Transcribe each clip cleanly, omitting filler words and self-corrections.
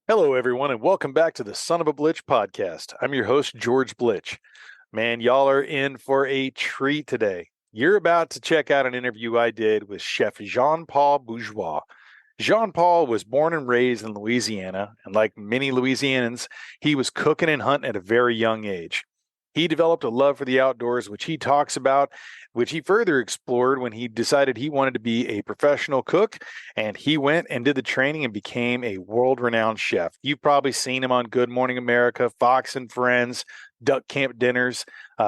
Hello, everyone, and welcome back to the Son of a Blitch podcast. I'm your host, George Blitch. Man, y'all are in for a treat today. You're about to check out an interview I did with Chef Jean-Paul Bourgeois. Jean-Paul was born and raised in Louisiana, and like many Louisianans, he was cooking and hunting at a very young age. He developed a love for the outdoors, which he talks about, which he further explored when he decided he wanted to be a professional cook. And he went and did the training and became a world renowned chef. You've probably seen him on Good Morning America, Fox and Friends, Duck Camp Dinners,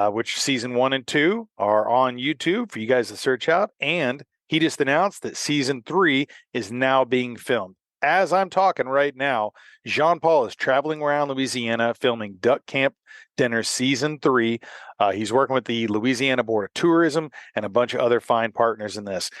which season 1 and 2 are on YouTube for you guys to search out. And he just announced that season 3 is now being filmed. As I'm talking right now, Jean-Paul is traveling around Louisiana filming Duck Camp Dinner Season 3. He's working with the Louisiana Board of Tourism and a bunch of other fine partners in this.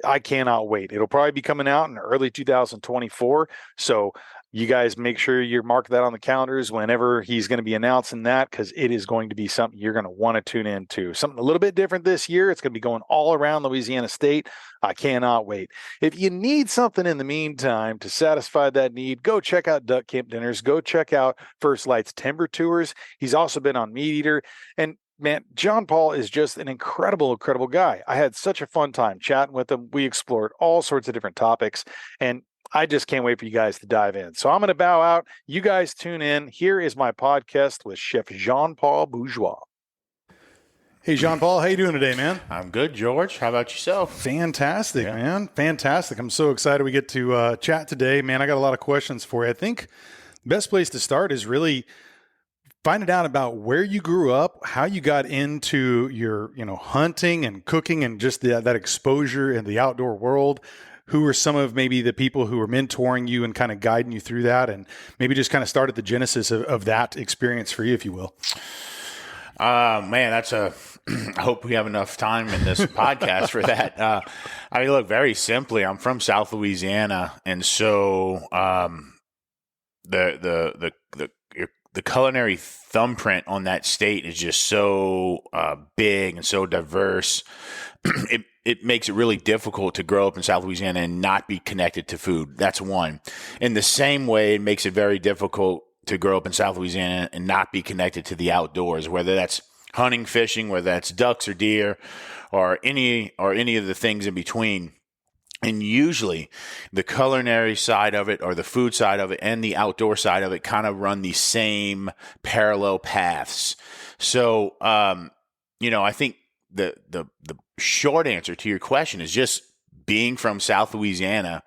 I cannot wait. It'll probably be coming out in early 2024. So you guys make sure you mark that on the calendars whenever he's going to be announcing that, because it is going to be something you're going to want to tune into. Something a little bit different this year. It's going to be going all around Louisiana State. I cannot wait. If you need something in the meantime to satisfy that need, go check out Duck Camp Dinners. Go check out First Lite's Timber Tours. He's also been on MeatEater. And man, Jean-Paul is just an incredible guy. I had such a fun time chatting with him. We explored all sorts of different topics, and I just can't wait for you guys to dive in. So I'm going to bow out. You guys tune in. Here is my podcast with Chef Jean-Paul Bourgeois. Hey, Jean-Paul, how you doing today, man? I'm good, George. How about yourself? Fantastic, man. Fantastic. I'm so excited we get to chat today. Man, I got a lot of questions for you. I think the best place to start is really finding out about where you grew up, how you got into your, hunting and cooking and just that exposure in the outdoor world. Who were some of maybe the people who were mentoring you and kind of guiding you through that, and maybe just kind of started the genesis of that experience for you, if you will? Man, I hope we have enough time in this podcast for that. Look, very simply, I'm from South Louisiana, and so the culinary thumbprint on that state is just so big and so diverse. It makes it really difficult to grow up in South Louisiana and not be connected to food. That's one. In the same way, it makes it very difficult to grow up in South Louisiana and not be connected to the outdoors, whether that's hunting, fishing, whether that's ducks or deer or any of the things in between. And usually the culinary side of it or the food side of it and the outdoor side of it kind of run the same parallel paths. So, I think the short answer to your question is just being from South Louisiana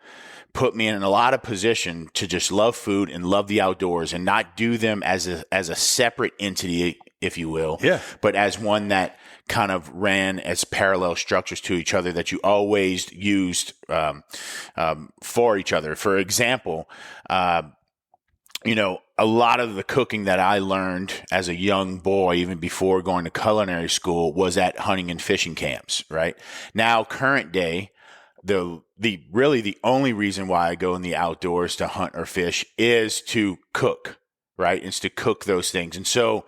put me in a lot of position to just love food and love the outdoors and not do them as a separate entity, if you will, but as one that kind of ran as parallel structures to each other that you always used for each other. For example, a lot of the cooking that I learned as a young boy, even before going to culinary school, was at hunting and fishing camps, right? Now, current day, the only reason why I go in the outdoors to hunt or fish is to cook, right? It's to cook those things. And so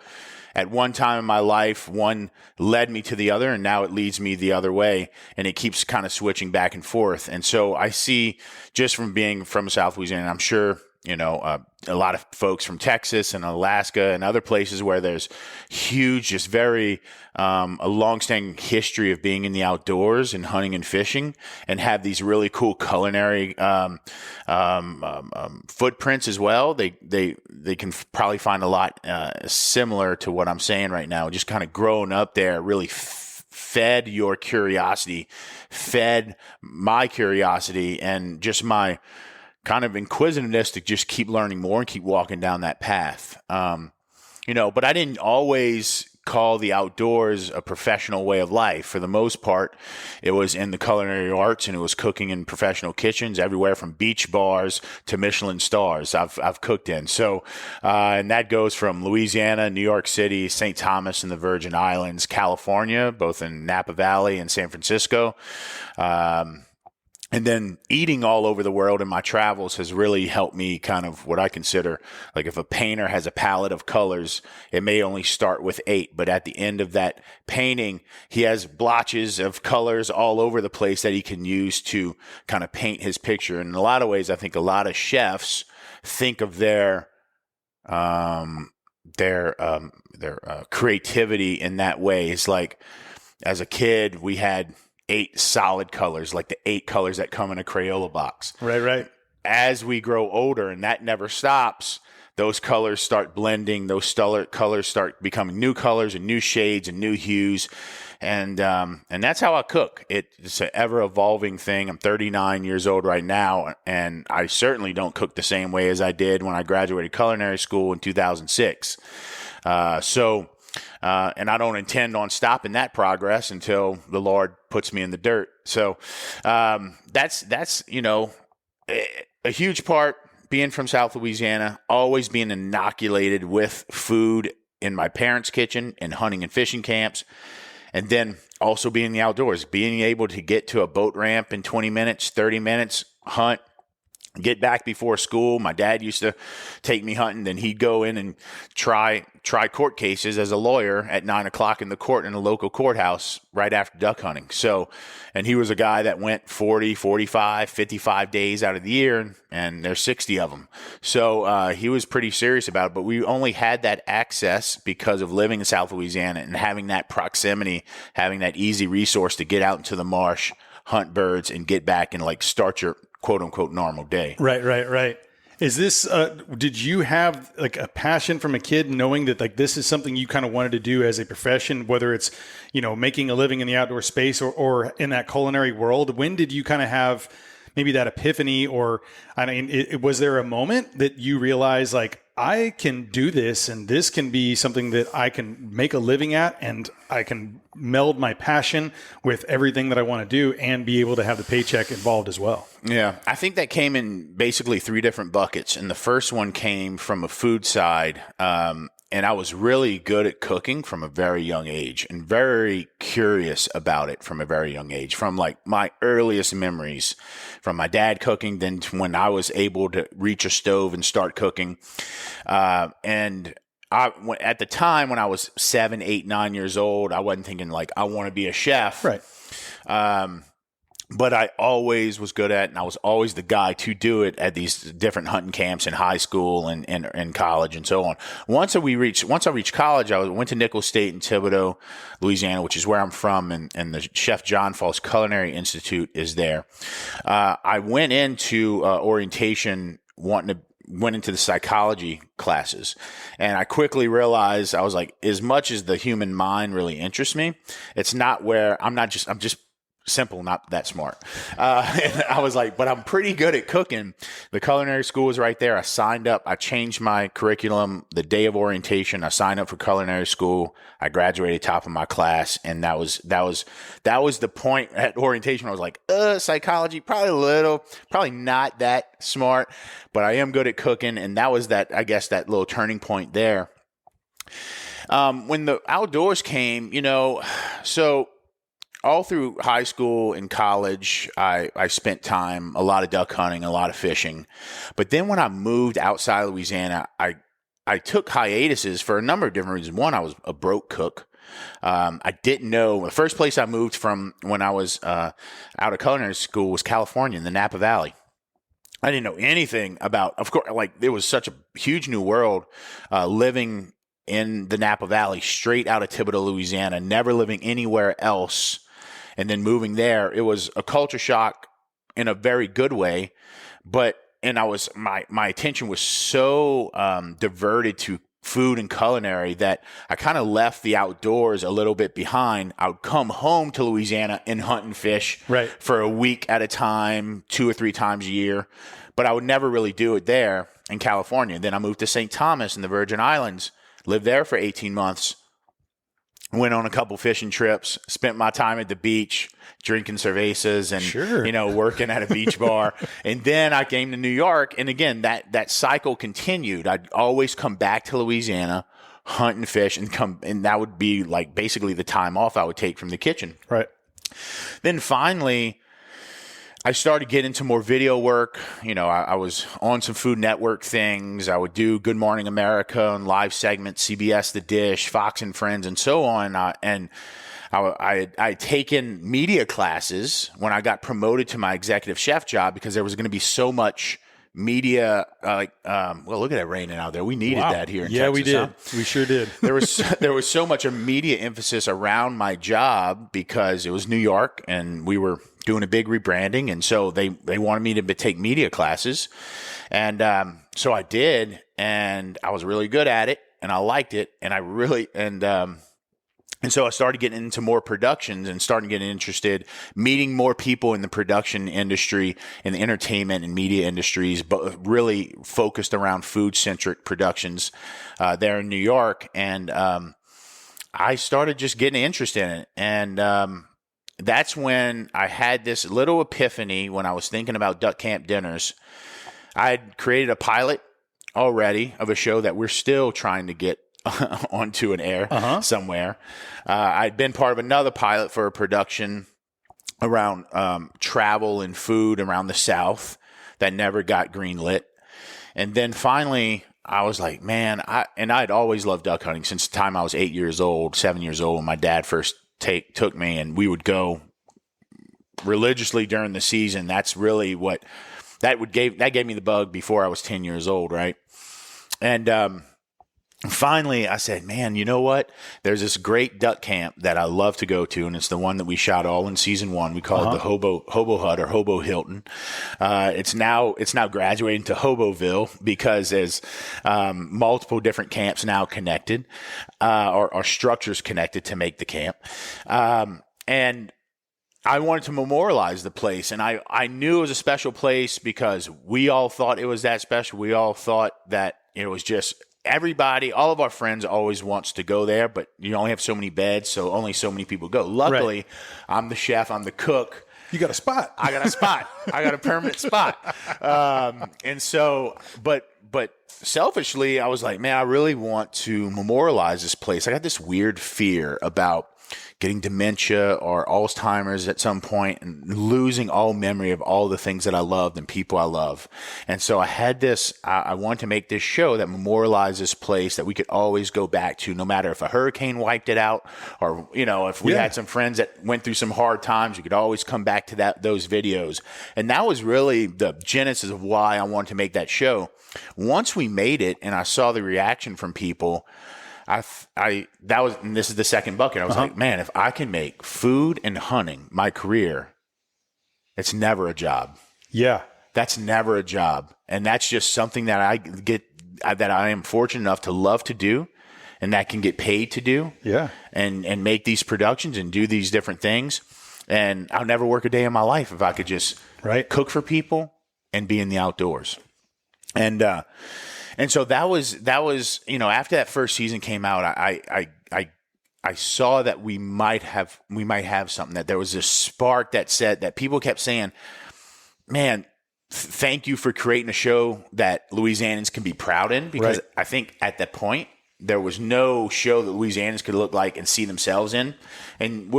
at one time in my life, one led me to the other, and now it leads me the other way, and it keeps kind of switching back and forth. And so I see, just from being from South Louisiana, I'm sure a lot of folks from Texas and Alaska and other places where there's huge, just very a longstanding history of being in the outdoors and hunting and fishing, and have these really cool culinary footprints as well. They can probably find a lot similar to what I'm saying right now. Just kind of growing up there really fed your curiosity, fed my curiosity, and just my kind of inquisitiveness to just keep learning more and keep walking down that path. But I didn't always call the outdoors a professional way of life. For the most part, it was in the culinary arts, and it was cooking in professional kitchens everywhere from beach bars to Michelin stars I've cooked in. So, and that goes from Louisiana, New York City, St. Thomas and the Virgin Islands, California, both in Napa Valley and San Francisco. And then eating all over the world in my travels has really helped me kind of what I consider, like if a painter has a palette of colors, it may only start with 8, but at the end of that painting, he has blotches of colors all over the place that he can use to kind of paint his picture. And in a lot of ways, I think a lot of chefs think of their creativity in that way. It's like, as a kid, we had 8 solid colors, like the 8 colors that come in a Crayola box. Right. As we grow older, and that never stops, those colors start blending. Those colors start becoming new colors and new shades and new hues. And that's how I cook. It's an ever evolving thing. I'm 39 years old right now, and I certainly don't cook the same way as I did when I graduated culinary school in 2006. And I don't intend on stopping that progress until the Lord puts me in the dirt. So that's a huge part, being from South Louisiana, always being inoculated with food in my parents' kitchen and hunting and fishing camps. And then also being in the outdoors, being able to get to a boat ramp in 20 minutes, 30 minutes, hunt, get back before school. My dad used to take me hunting. Then he'd go in and try court cases as a lawyer at 9:00 in the court in a local courthouse right after duck hunting. So, and he was a guy that went 40, 45, 55 days out of the year, and there's 60 of them. So he was pretty serious about it, but we only had that access because of living in South Louisiana and having that proximity, having that easy resource to get out into the marsh, hunt birds, and get back and like start your quote unquote normal day. Right. Is this, did you have like a passion from a kid knowing that like this is something you kind of wanted to do as a profession, whether it's, making a living in the outdoor space or in that culinary world? When did you kind of have maybe that epiphany, or was there a moment that you realized like, I can do this and this can be something that I can make a living at, and I can meld my passion with everything that I want to do and be able to have the paycheck involved as well? Yeah, I think that came in basically 3 different buckets. And the first one came from a food side. And I was really good at cooking from a very young age and very curious about it from a very young age, from like my earliest memories from my dad cooking, then to when I was able to reach a stove and start cooking. And at the time when I was 7, 8, 9 years old, I wasn't thinking like, I want to be a chef. Right. But I always was good at it, and I was always the guy to do it at these different hunting camps in high school and college and so on. Once I reached college, I went to Nicholls State in Thibodaux, Louisiana, which is where I'm from, and the chef Jean-Paul's Culinary Institute is there. I went into orientation went into the psychology classes, and I quickly realized, I was like, as much as the human mind really interests me, it's not where I'm just simple, not that smart. And I was like, but I'm pretty good at cooking. The culinary school was right there. I signed up. I changed my curriculum the day of orientation. I signed up for culinary school. I graduated top of my class. And that was the point at orientation. I was like, psychology, probably not that smart, but I am good at cooking. And that was that little turning point there. When the outdoors came, so all through high school and college, I spent time, a lot of duck hunting, a lot of fishing. But then when I moved outside Louisiana, I took hiatuses for a number of different reasons. One, I was a broke cook. I didn't know. The first place I moved from when I was out of culinary school was California in the Napa Valley. I didn't know anything about, of course, like it was such a huge new world living in the Napa Valley, straight out of Thibodaux, Louisiana, never living anywhere else. And then moving there, it was a culture shock in a very good way. And I was, my attention was so diverted to food and culinary that I kind of left the outdoors a little bit behind. I would come home to Louisiana and hunt and fish for a week at a time, 2 or 3 times a year. But I would never really do it there in California. Then I moved to St. Thomas in the Virgin Islands, lived there for 18 months. Went on a couple fishing trips, spent my time at the beach, drinking cervezas and, working at a beach bar. And then I came to New York. And again, that cycle continued. I'd always come back to Louisiana, hunt and fish, and that would be like basically the time off I would take from the kitchen. Right. Then finally, I started getting into more video work. I was on some Food Network things. I would do Good Morning America and live segments, CBS The Dish, Fox and Friends, and so on. I had taken media classes when I got promoted to my executive chef job because there was going to be so much media. Well, look at that raining out there. We needed that here in Texas. Yeah, we did. Huh? We sure did. There was so much media emphasis around my job because it was New York and we were doing a big rebranding, and so they wanted me to take media classes, and so I did, and I was really good at it, and I liked it, and I really and so I started getting into more productions and starting getting interested, meeting more people in the production industry, in the entertainment and media industries, but really focused around food-centric productions there in New York. And I started just getting interested in it. And that's when I had this little epiphany when I was thinking about duck camp dinners. I had created a pilot already of a show that we're still trying to get onto an air somewhere. I'd been part of another pilot for a production around travel and food around the South that never got greenlit. And then finally, I was like, man, I'd always loved duck hunting since the time I was 7 years old, when my dad first took me, and we would go religiously during the season. That's really what that gave me the bug before I was 10 years old, right? And finally, I said, man, you know what? There's this great duck camp that I love to go to, and it's the one that we shot all in season 1. We call it the Hobo Hut or Hobo Hilton. It's now graduating to Hoboville because there's multiple different camps now connected, or structures connected to make the camp. And I wanted to memorialize the place, and I knew it was a special place because we all thought it was that special. We all thought that it was just everybody, all of our friends always wants to go there, but you only have so many beds, so only so many people go. Luckily, I'm the chef, I'm the cook. You got a spot. I got a spot. I got a permanent spot. And so, but selfishly, I was like, man, I really want to memorialize this place. I got this weird fear about getting dementia or Alzheimer's at some point and losing all memory of all the things that I loved and people I love. And so I had this, I wanted to make this show that memorialized this place that we could always go back to, no matter if a hurricane wiped it out or, if we had some friends that went through some hard times, you could always come back to those videos. And that was really the genesis of why I wanted to make that show. Once we made it and I saw the reaction from people, and this is the second bucket. I was like, man, if I can make food and hunting my career, it's never a job. Yeah. That's never a job. And that's just something that that I am fortunate enough to love to do and that can get paid to do. Yeah. And make these productions and do these different things. And I'll never work a day in my life if I could just cook for people and be in the outdoors. And so that was after that first season came out, I saw that we might have something, that there was this spark that said that people kept saying, man, thank you for creating a show that Louisianans can be proud in, because I think at that point there was no show that Louisianans could look like and see themselves in. And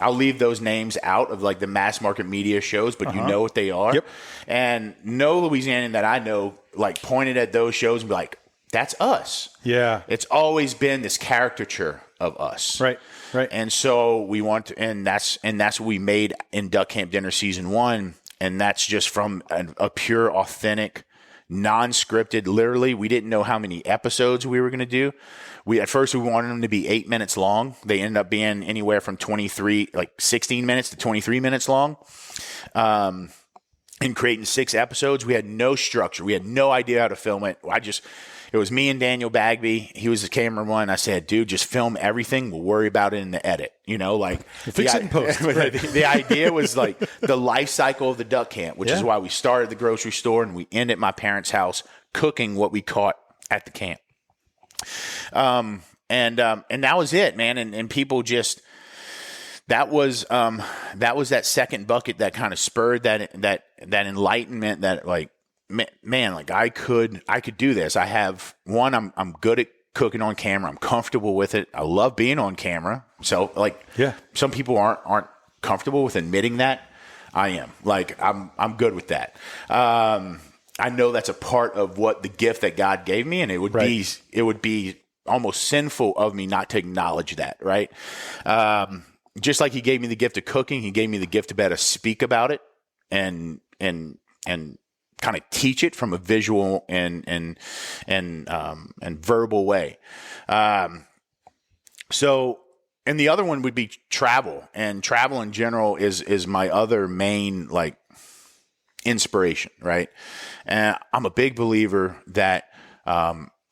I'll leave those names out of like the mass market media shows, but you know what they are. Yep. And no Louisianan that I know like pointed at those shows and be like, that's us. Yeah. It's always been this caricature of us. Right. Right. And so we want to, and that's what we made in Duck Camp Dinner season 1. And that's just from a pure, authentic, non-scripted. Literally, we didn't know how many episodes we were going to do. At first we wanted them to be 8 minutes long. They ended up being anywhere from 16 minutes to 23 minutes long. In creating 6 episodes, we had no structure. We had no idea how to film it. It was me and Daniel Bagby. He was the cameraman. I said, dude, just film everything. We'll worry about it in the edit. We'll fix it in post. The idea was like the life cycle of the duck camp, which is why we started the grocery store and we ended at my parents' house cooking what we caught at the camp. And that was it, man. And people just, that was that second bucket that kind of spurred that enlightenment that like, man, like I could do this. I have I'm good at cooking on camera. I'm comfortable with it. I love being on camera. So like, some people aren't comfortable with admitting that. I am. Like, I'm good with that. I know that's a part of what the gift that God gave me, and it would be almost sinful of me not to acknowledge that, right? Just like He gave me the gift of cooking, He gave me the gift to be able to speak about it and kind of teach it from a visual and verbal way. So, and the other one would be travel, and travel in general is my other main like inspiration, right? And I'm a big believer that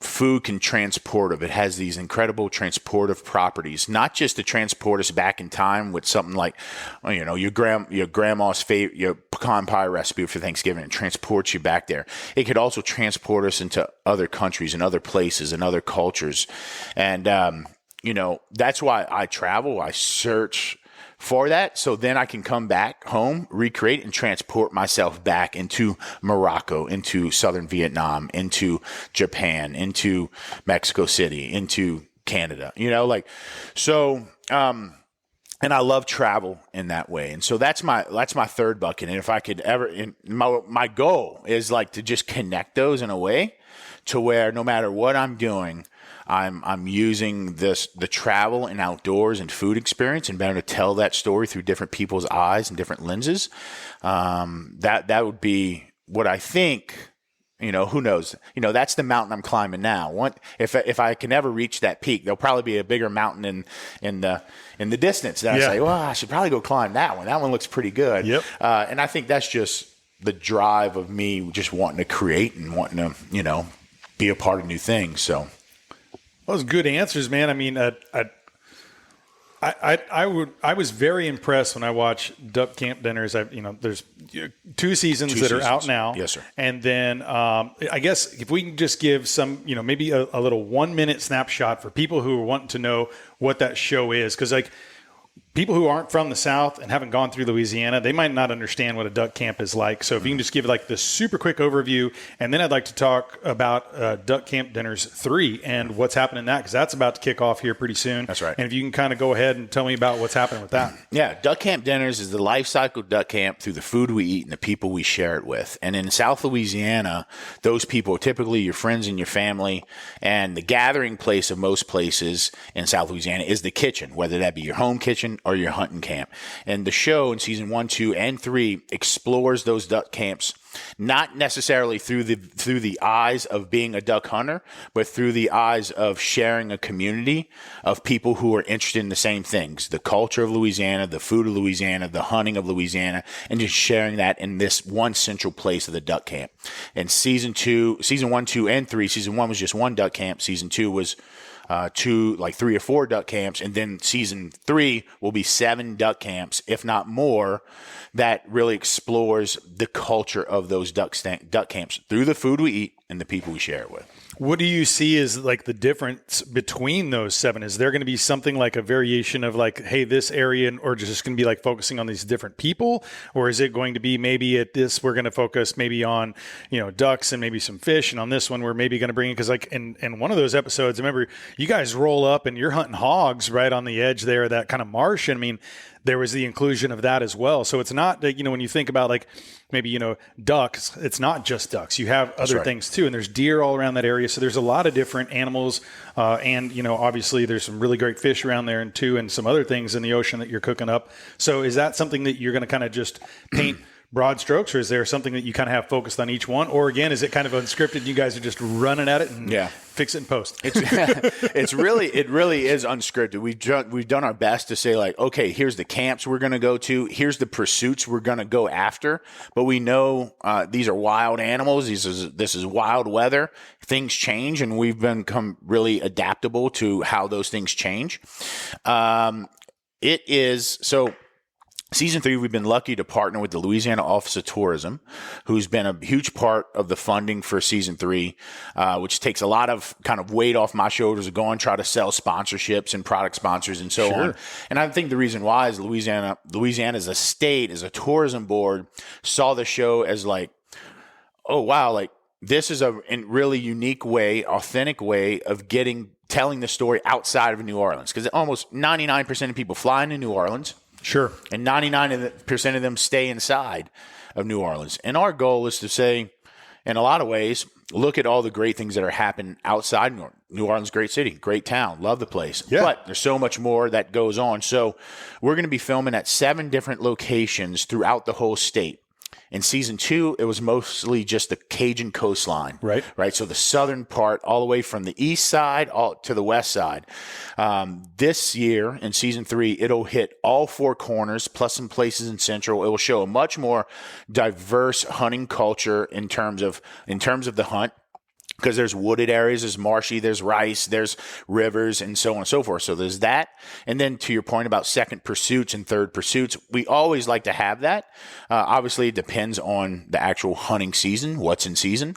food can transport of. It has these incredible transportive properties, not just to transport us back in time with something like, your grandma's favorite, your pecan pie recipe for Thanksgiving, and transports you back there. It could also transport us into other countries and other places and other cultures. And, that's why I travel. I search for that, so then I can come back home, recreate, and transport myself back into Morocco, into southern Vietnam, into Japan, into Mexico City, into Canada. And I love travel in that way. And so that's my third bucket. And if I could ever, my goal is like to just connect those in a way to where no matter what I'm doing, I'm using the travel and outdoors and food experience and being able to tell that story through different people's eyes and different lenses. That would be what I think. Who knows? That's the mountain I'm climbing now. If I can ever reach that peak, there'll probably be a bigger mountain in the distance that I say, well, I should probably go climb that one. That one looks pretty good. Yep. And I think that's just the drive of me just wanting to create and wanting to, be a part of new things. So. Those good answers, man. I mean, I was very impressed when I watched Duck Camp Dinners. There's 2 seasons that are out now. Yes, sir. And then I guess if we can just give some, maybe a little 1-minute snapshot for people who are wanting to know what that show is, because people who aren't from the South and haven't gone through Louisiana, they might not understand what a duck camp is like. So if you can just give like the super quick overview, and then I'd like to talk about Duck Camp Dinners 3 and what's happening in that, because that's about to kick off here pretty soon. That's right. And if you can kind of go ahead and tell me about what's happening with that. Yeah, Duck Camp Dinners is the life cycle duck camp through the food we eat and the people we share it with. And in South Louisiana, those people are typically your friends and your family, and the gathering place of most places in South Louisiana is the kitchen, whether that be your home kitchen or your hunting camp. And the show in season 1, 2, and 3 explores those duck camps, not necessarily through the eyes of being a duck hunter, but through the eyes of sharing a community of people who are interested in the same things: the culture of Louisiana, the food of Louisiana, the hunting of Louisiana, and just sharing that in this one central place of the duck camp. And season 1, 2, and 3, season 1 was just one duck camp. Season 2 was 3 or 4 duck camps, and then season 3 will be 7 duck camps, if not more, that really explores the culture of those duck camps through the food we eat and the people we share it with. What do you see as like the difference between those 7? Is there going to be something like a variation of like, hey, this area, or just going to be like focusing on these different people? Or is it going to be maybe at this, we're going to focus maybe on, ducks and maybe some fish. And on this one, we're maybe going to bring in, because like in one of those episodes, remember you guys roll up and you're hunting hogs right on the edge there, that kind of marsh. And I mean, there was the inclusion of that as well. So it's not that, when you think about like maybe, ducks, it's not just ducks. You have other things too. And there's deer all around that area. So there's a lot of different animals. And, obviously there's some really great fish around there and some other things in the ocean that you're cooking up. So is that something that you're going to kind of just paint broad strokes, or is there something that you kind of have focused on each one? Or again, is it kind of unscripted? You guys are just running at it and fix it in post. It really is unscripted. We've done our best to say like, okay, here's the camps we're going to go to. Here's the pursuits we're going to go after. But we know these are wild animals. This is wild weather. Things change, and we've become really adaptable to how those things change. Season 3, we've been lucky to partner with the Louisiana Office of Tourism, who's been a huge part of the funding for Season 3, which takes a lot of kind of weight off my shoulders to go and try to sell sponsorships and product sponsors and so on. And I think the reason why is Louisiana as a state, as a tourism board, saw the show as like, oh, wow, like this is a really unique way, authentic way of telling the story outside of New Orleans. Because almost 99% of people fly into New Orleans. Sure. And 99% of them stay inside of New Orleans. And our goal is to say, in a lot of ways, look at all the great things that are happening outside New Orleans. Great city, great town, love the place. Yeah. But there's so much more that goes on. So we're going to be filming at 7 different locations throughout the whole state. In season 2, it was mostly just the Cajun coastline. Right. So the southern part, all the way from the east side all to the west side. This year, in season 3, it'll hit all 4 corners, plus some places in central. It will show a much more diverse hunting culture in terms of the hunt. Because there's wooded areas, there's marshy, there's rice, there's rivers, and so on and so forth. So there's that. And then to your point about second pursuits and third pursuits, we always like to have that. Obviously, it depends on the actual hunting season, what's in season.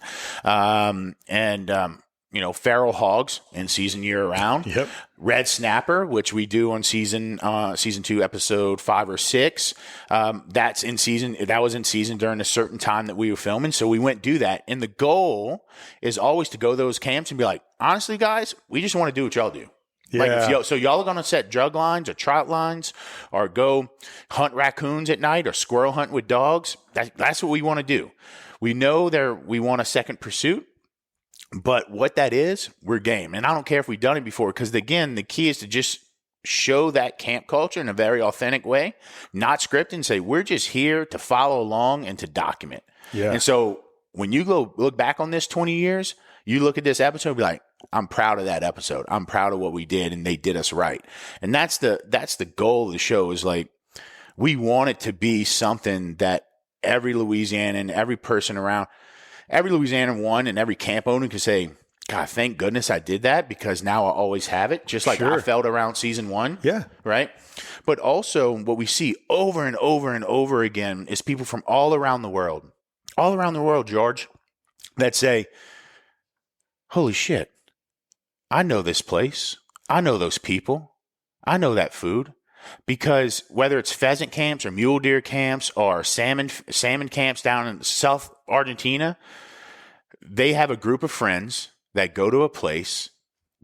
Feral hogs in season year round. Yep. Red snapper, which we do on season 2, episode 5 or 6. That's in season. That was in season during a certain time that we were filming. So we went do that. And the goal is always to go to those camps and be like, honestly, guys, we just want to do what y'all do. Yeah. Like so y'all are going to set drug lines or trout lines or go hunt raccoons at night or squirrel hunt with dogs. That's what we want to do. We know we want a second pursuit. But what that is, we're game. And I don't care if we've done it before, because, again, the key is to just show that camp culture in a very authentic way, not script, and say, we're just here to follow along and to document. Yeah. And so when you go look back on this 20 years, you look at this episode and be like, I'm proud of that episode. I'm proud of what we did, and they did us right. And that's the goal of the show, is like, we want it to be something that every Louisianan, every person around, every Louisianan and every camp owner can say, God, thank goodness I did that, because now I always have it, just like I felt around season 1. Yeah. Right. But also what we see over and over and over again is people from all around the world, George, that say, holy shit, I know this place. I know those people. I know that food. Because whether it's pheasant camps or mule deer camps or salmon camps down in South Argentina, they have a group of friends that go to a place,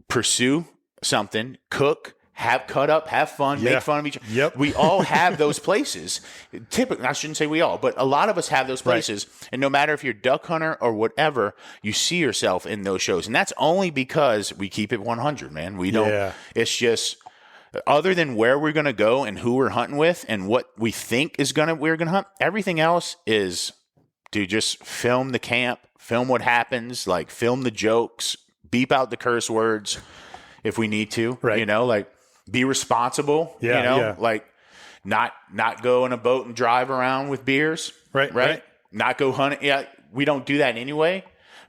pursue something, cook, have fun, make fun of each other. Yep. We all have those places. Typically, I shouldn't say we all, but a lot of us have those places. Right. And no matter if you're a duck hunter or whatever, you see yourself in those shows. And that's only because we keep it 100, man. We don't, it's just, other than where we're going to go and who we're hunting with and what we think we're going to hunt, everything else is, dude, just film the camp, film what happens, like film the jokes, beep out the curse words if we need to, right. Like be responsible, like not go in a boat and drive around with beers, right. Not go hunting. Yeah. We don't do that anyway,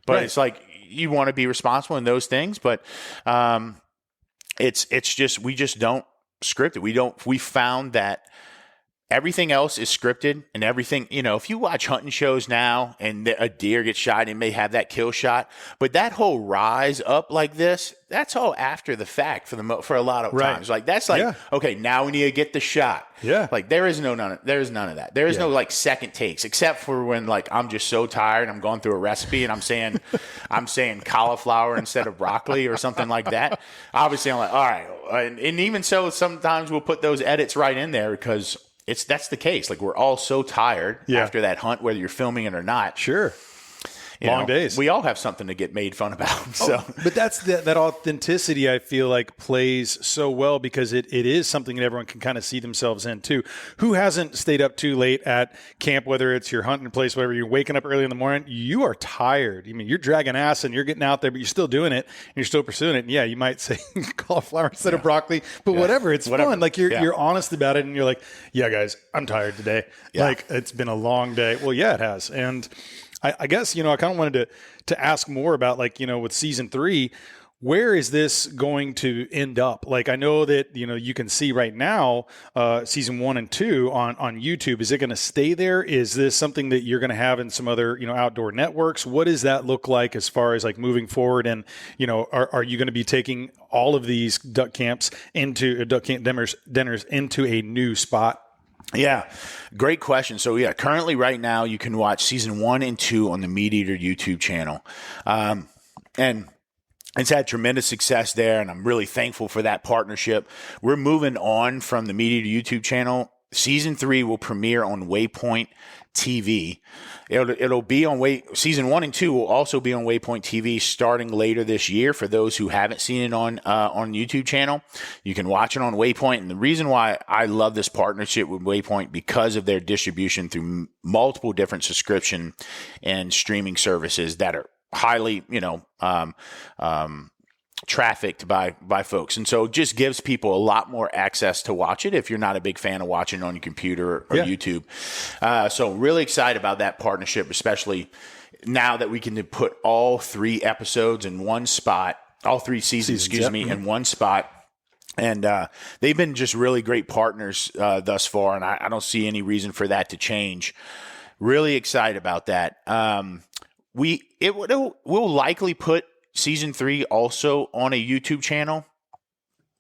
but it's like, you want to be responsible in those things, but, it's just, we just don't script it. We found that everything else is scripted, and everything, if you watch hunting shows now and a deer gets shot, it may have that kill shot, but that whole rise up like this, that's all after the fact for a lot of times. Like, that's like, okay, now we need to get the shot. Yeah. Like, there is none of that. There is no like second takes, except for when like I'm just so tired, I'm going through a recipe and I'm saying cauliflower instead of broccoli or something like that. Obviously I'm like, all right. And even so, sometimes we'll put those edits right in there, because that's the case. Like, we're all so tired after that hunt, whether you're filming it or not. Sure. Long days. We all have something to get made fun about. So, but that's that authenticity, I feel like, plays so well, because it is something that everyone can kind of see themselves in too. Who hasn't stayed up too late at camp, whether it's your hunting place, whatever, you're waking up early in the morning, you are tired. I mean, you're dragging ass and you're getting out there, but you're still doing it and you're still pursuing it. And you might say cauliflower instead of broccoli, but whatever, it's fun. Like, you're honest about it, and you're like, yeah, guys, I'm tired today. Yeah. Like, it's been a long day. Well, yeah, it has. And I guess, I kind of wanted to ask more about, like, with season 3, where is this going to end up? Like, I know that, you can see right now, season 1 and 2 on YouTube. Is it going to stay there? Is this something that you're going to have in some other, outdoor networks? What does that look like as far as like moving forward? And, are you going to be taking all of these duck camps duck camp dinners into a new spot? Yeah, great question. So currently right now you can watch season 1 and 2 on the MeatEater YouTube channel. And it's had tremendous success there, and I'm really thankful for that partnership. We're moving on from the MeatEater YouTube channel Season 3 will premiere on Waypoint TV. It'll be on season 1 and 2 will also be on Waypoint TV starting later this year. For those who haven't seen it on YouTube channel, you can watch it on Waypoint. And the reason why I love this partnership with Waypoint, because of their distribution through multiple different subscription and streaming services that are highly, trafficked by folks. And so it just gives people a lot more access to watch it if you're not a big fan of watching it on your computer or YouTube. So really excited about that partnership, especially now that we can put all 3 episodes in one spot, all 3 seasons, in one spot. And they've been just really great partners thus far, and I don't see any reason for that to change. Really excited about that. We'll likely put season 3 also on a YouTube channel,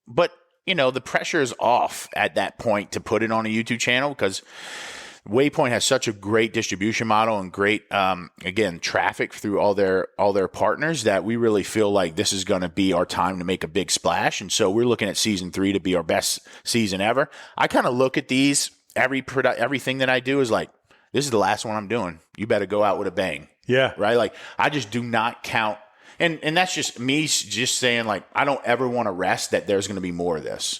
but the pressure is off at that point to put it on a YouTube channel, because Waypoint has such a great distribution model and great, traffic through all their partners, that we really feel like this is going to be our time to make a big splash. And so we're looking at season 3 to be our best season ever. I kind of look at these, everything that I do is like, this is the last one I'm doing. You better go out with a bang. Yeah. Right. Like, I just do not count. And that's just me just saying, like, I don't ever want to rest that there's going to be more of this.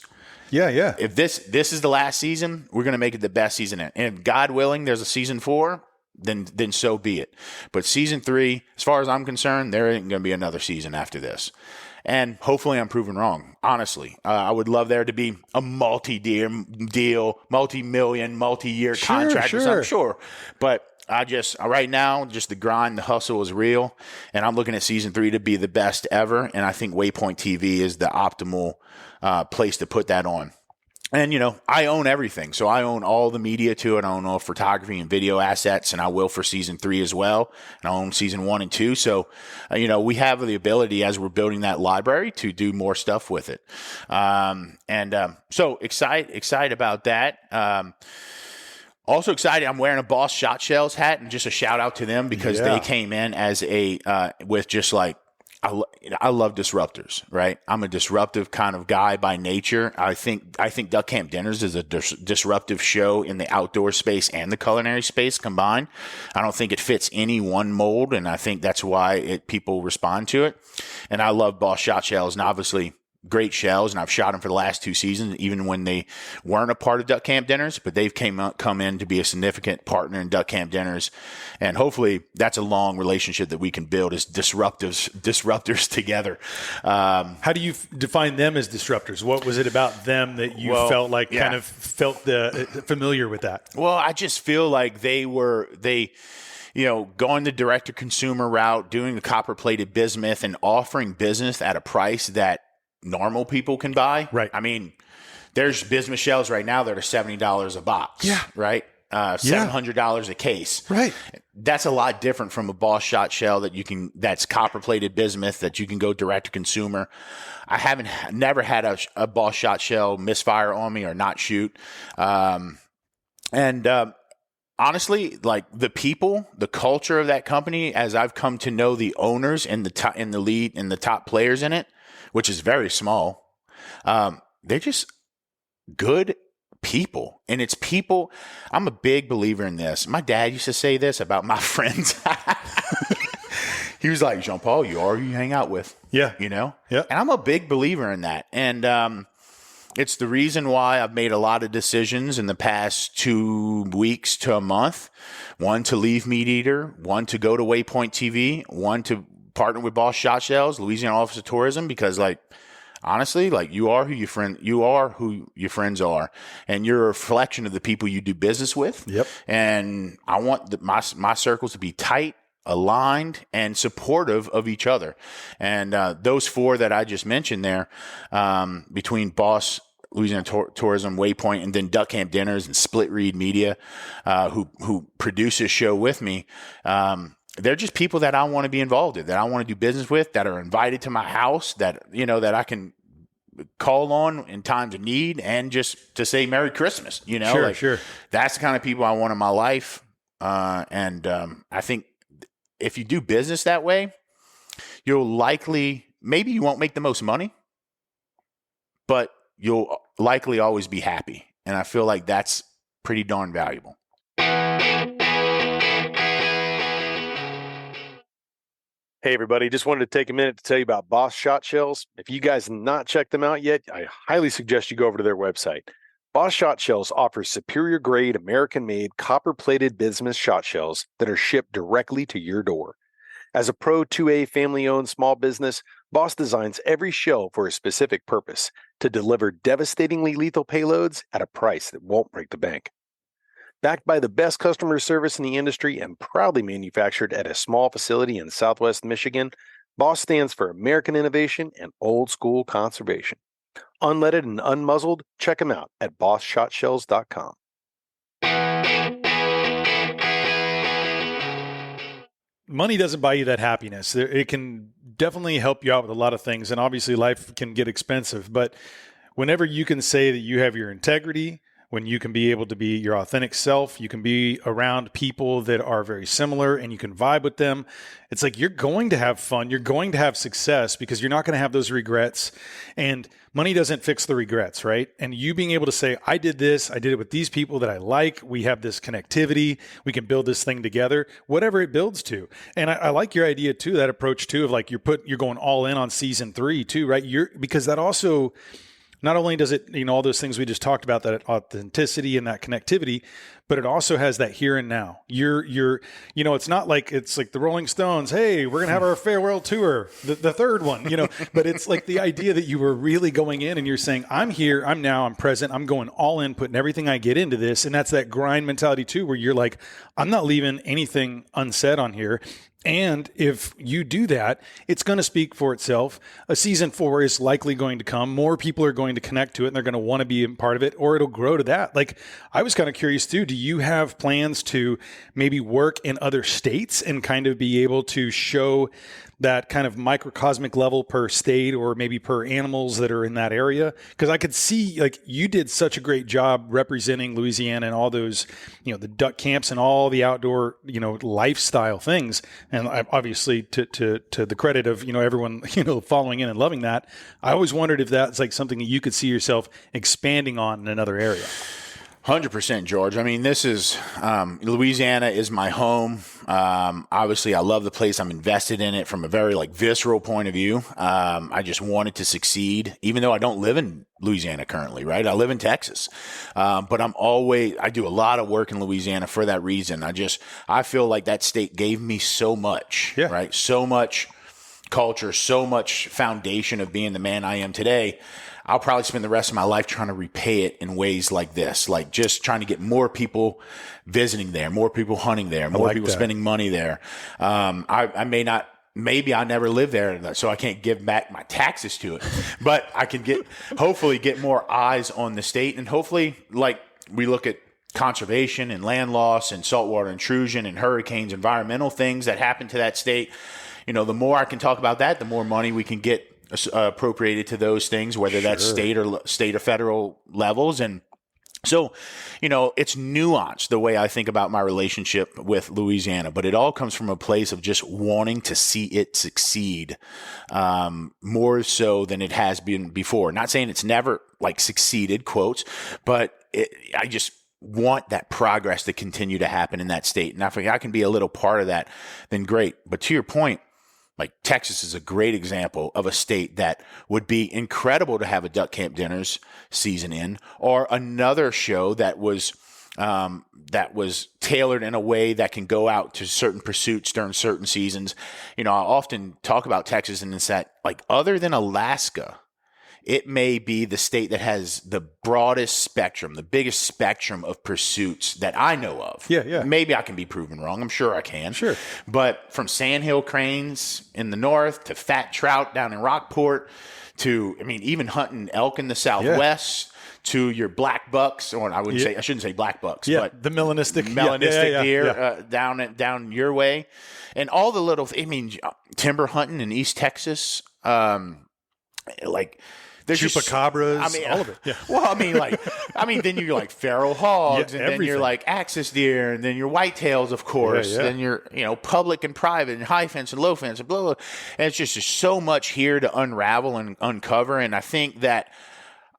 Yeah, yeah. If this is the last season, we're going to make it the best season. And if God willing, there's a season 4, then so be it. But season 3, as far as I'm concerned, there ain't going to be another season after this. And hopefully I'm proven wrong, honestly. I would love there to be a multi-deal, multi-million, multi-year contract or something, sure. But right now, just the grind, the hustle is real. And I'm looking at season 3 to be the best ever. And I think Waypoint TV is the optimal place to put that on. And, I own everything. So I own all the media to it. I own all photography and video assets, and I will for season 3 as well. And I own season 1 and 2. So, we have the ability, as we're building that library, to do more stuff with it. So excited about that. Also excited, I'm wearing a Boss Shot Shells hat, and just a shout out to them, because they came in as with just like, I love disruptors, right? I'm a disruptive kind of guy by nature. I think Duck Camp Dinners is a disruptive show in the outdoor space and the culinary space combined. I don't think it fits any one mold, and I think that's why people respond to it. And I love Boss Shot Shells, and obviously great shells, and I've shot them for the last 2 seasons, even when they weren't a part of Duck Camp Dinners, but they've come in to be a significant partner in Duck Camp Dinners. And hopefully that's a long relationship that we can build as disruptors together. How do you define them as disruptors? What was it about them that you felt like kind of felt familiar with that? Well, I just feel like they going the direct-to-consumer route, doing the copper-plated bismuth, and offering business at a price that normal people can buy. Right. I mean, there's bismuth shells right now that are $70 a box. Yeah. Right. $700 a case. Right. That's a lot different from a Boss Shot shell that's copper plated bismuth that you can go direct to consumer. I never had a Boss Shot shell misfire on me or not shoot. Honestly, like the culture of that company, as I've come to know the owners and the lead and the top players in it, which is very small, they're just good people. And it's people, I'm a big believer in this. My dad used to say this about my friends. He was like, Jean-Paul, you are who you hang out with. Yeah. Yeah. And I'm a big believer in that. And it's the reason why I've made a lot of decisions in the past 2 weeks to a month. One to leave MeatEater, one to go to Waypoint TV, one to partner with Boss Shot Shells, Louisiana Office of Tourism, because honestly, you are who your friends are, and you're a reflection of the people you do business with. Yep. And I want my circles to be tight, aligned, and supportive of each other. And those 4 that I just mentioned there, between Boss, Louisiana Tourism, Waypoint, and then Duck Camp Dinners and Split Reed Media, who produce this show with me, they're just people that I want to be involved in, that I want to do business with, that are invited to my house, that that I can call on in times of need, and just to say Merry Christmas. Sure. That's the kind of people I want in my life. I think if you do business that way, maybe you won't make the most money, but you'll likely always be happy. And I feel like that's pretty darn valuable. Hey, everybody. Just wanted to take a minute to tell you about Boss Shot Shells. If you guys have not checked them out yet, I highly suggest you go over to their website. Boss Shot Shells offers superior grade, American-made, copper-plated bismuth shot shells that are shipped directly to your door. As a pro 2A family-owned small business, Boss designs every shell for a specific purpose to deliver devastatingly lethal payloads at a price that won't break the bank. Backed by the best customer service in the industry and proudly manufactured at a small facility in Southwest Michigan, Boss stands for American innovation and old school conservation. Unleaded and unmuzzled, check them out at bossshotshells.com. Money doesn't buy you that happiness. It can definitely help you out with a lot of things, and obviously life can get expensive, but whenever you can say that you have your integrity, when you can be able to be your authentic self, you can be around people that are very similar and you can vibe with them. It's like you're going to have fun. You're going to have success because you're not going to have those regrets. And money doesn't fix the regrets, right? And you being able to say, I did this, I did it with these people that I like. We have this connectivity. We can build this thing together, whatever it builds to. And I like your idea too, that approach too, of like you're going all in on season 3 too, right? Because that also, not only does it, all those things we just talked about, that authenticity and that connectivity, but it also has that here and now. It's not like it's like the Rolling Stones. Hey, we're going to have our farewell tour, the third one, but it's like the idea that you were really going in and you're saying, I'm here, I'm now, I'm present, I'm going all in, putting everything I get into this. And that's that grind mentality too, where you're like, I'm not leaving anything unsaid on here. And if you do that, it's going to speak for itself. A season 4 is likely going to come. More people are going to connect to it and they're going to want to be a part of it, or it'll grow to that. Like, I was kind of curious too. Do you have plans to maybe work in other states and kind of be able to show that kind of microcosmic level per state or maybe per animals that are in that area? Because I could see, like, you did such a great job representing Louisiana and all those, the duck camps and all the outdoor, lifestyle things. And obviously to the credit of, everyone, following in and loving that, I always wondered if that's like something that you could see yourself expanding on in another area. 100%, George. I mean, this is Louisiana is my home. Obviously, I love the place. I'm invested in it from a very visceral point of view. I just want it to succeed, even though I don't live in Louisiana currently, right? I live in Texas, but I do a lot of work in Louisiana for that reason. I feel like that state gave me so much, right? So much culture, so much foundation of being the man I am today. I'll probably spend the rest of my life trying to repay it in ways like this, like just trying to get more people visiting there, more people hunting there, more people spending money there. Maybe I never live there, so I can't give back my taxes to it, but I can hopefully get more eyes on the state. And hopefully, we look at conservation and land loss and saltwater intrusion and hurricanes, environmental things that happen to that state. The more I can talk about that, the more money we can get appropriated to those things, whether that's state or federal levels. And so, it's nuanced the way I think about my relationship with Louisiana, but it all comes from a place of just wanting to see it succeed, more so than it has been before. Not saying it's never succeeded, quotes, but I just want that progress to continue to happen in that state. And if I can be a little part of that, then great. But to your point, Texas is a great example of a state that would be incredible to have a duck camp dinners season in, or another show that was tailored in a way that can go out to certain pursuits during certain seasons. I often talk about Texas, and it's that, other than Alaska, it may be the state that has the broadest spectrum, the biggest spectrum of pursuits that I know of. Yeah. Maybe I can be proven wrong. I'm sure I can. Sure. But from sandhill cranes in the north to fat trout down in Rockport to, even hunting elk in the Southwest to your black bucks, or I shouldn't say black bucks, but the melanistic deer down your way, and all the little, timber hunting in East Texas, there's chupacabras, all of it. Yeah. Well, then you're feral hogs, and then you're axis deer, and then your whitetails, of course. Then you're, public and private, and high fence and low fence, and blah, blah. And it's just so much here to unravel and uncover. And I think that,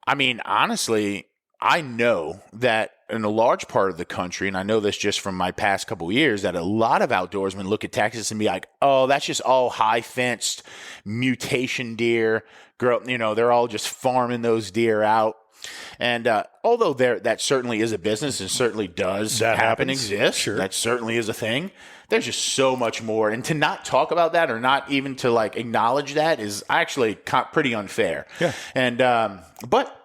honestly, I know that in a large part of the country, and I know this just from my past couple of years, that a lot of outdoorsmen look at Texas and be like, oh, that's just all high fenced mutation deer. They're all just farming those deer out. And although that certainly is a business and certainly does exist, sure. That certainly is a thing. There's just so much more. And to not talk about that or not even to like acknowledge that is actually pretty unfair. Yeah. And but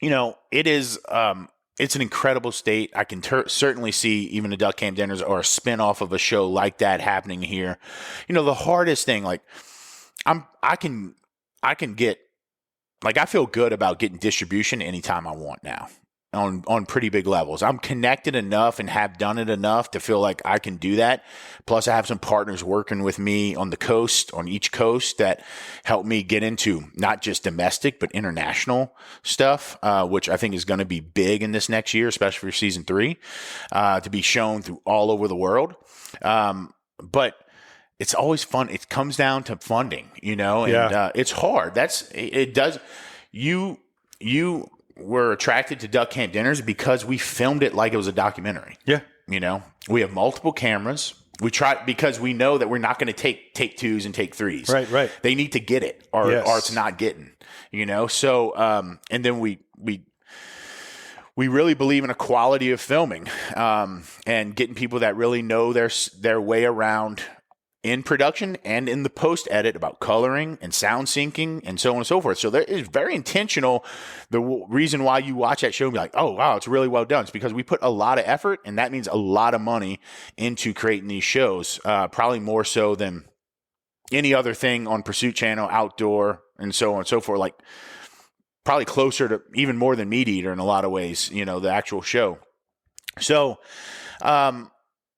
it is it's an incredible state. I can certainly see even the duck camp dinners or a spinoff of a show like that happening here. The hardest thing, like I can get, like, I feel good about getting distribution anytime I want now on pretty big levels. I'm connected enough and have done it enough to feel like I can do that. Plus, I have some partners working with me on each coast that help me get into not just domestic, but international stuff, which I think is going to be big in this next year, especially for season 3, to be shown through all over the world. But it's always fun. It comes down to funding, and it's hard. You were attracted to duck camp dinners because we filmed it like it was a documentary. Yeah. We have multiple cameras. We try because we know that we're not going to take 2s and take 3s. Right. They need to get it or it's not getting, So, and then we really believe in a quality of filming, and getting people that really know their way around in production and in the post edit about coloring and sound syncing and so on and so forth. So there is very intentional. The reason why you watch that show and be like, oh, wow, it's really well done. It's because we put a lot of effort, and that means a lot of money into creating these shows, probably more so than any other thing on Pursuit Channel, outdoor, and so on and so forth. Like probably closer to even more than MeatEater in a lot of ways, the actual show. So,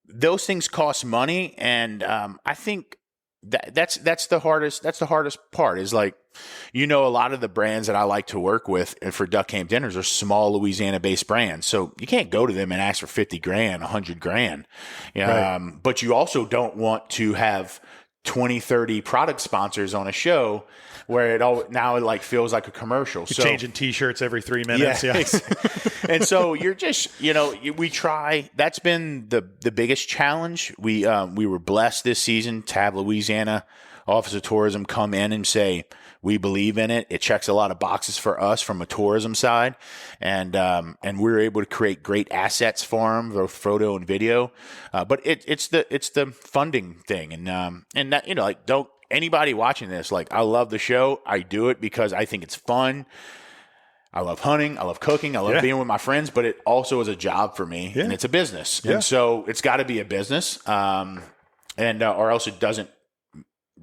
those things cost money, and I think that's the hardest. That's the hardest part. Is like, a lot of the brands that I like to work with for duck camp dinners are small Louisiana-based brands. So you can't go to them and ask for $50,000, $100,000. Right. But you also don't want to have 20, 30 product sponsors on a show where it feels like a commercial. You're changing T-shirts every 3 minutes. Yeah. And so you're just, we try. That's been the biggest challenge. We were blessed this season to have Louisiana Office of Tourism come in and say, we believe in it. It checks a lot of boxes for us from a tourism side. And we're able to create great assets for them, both photo and video. But it's the funding thing. And that, don't anybody watching this, I love the show. I do it because I think it's fun. I love hunting. I love cooking. I love being with my friends, but it also is a job for me, and it's a business. Yeah. And so it's got to be a business, or else it doesn't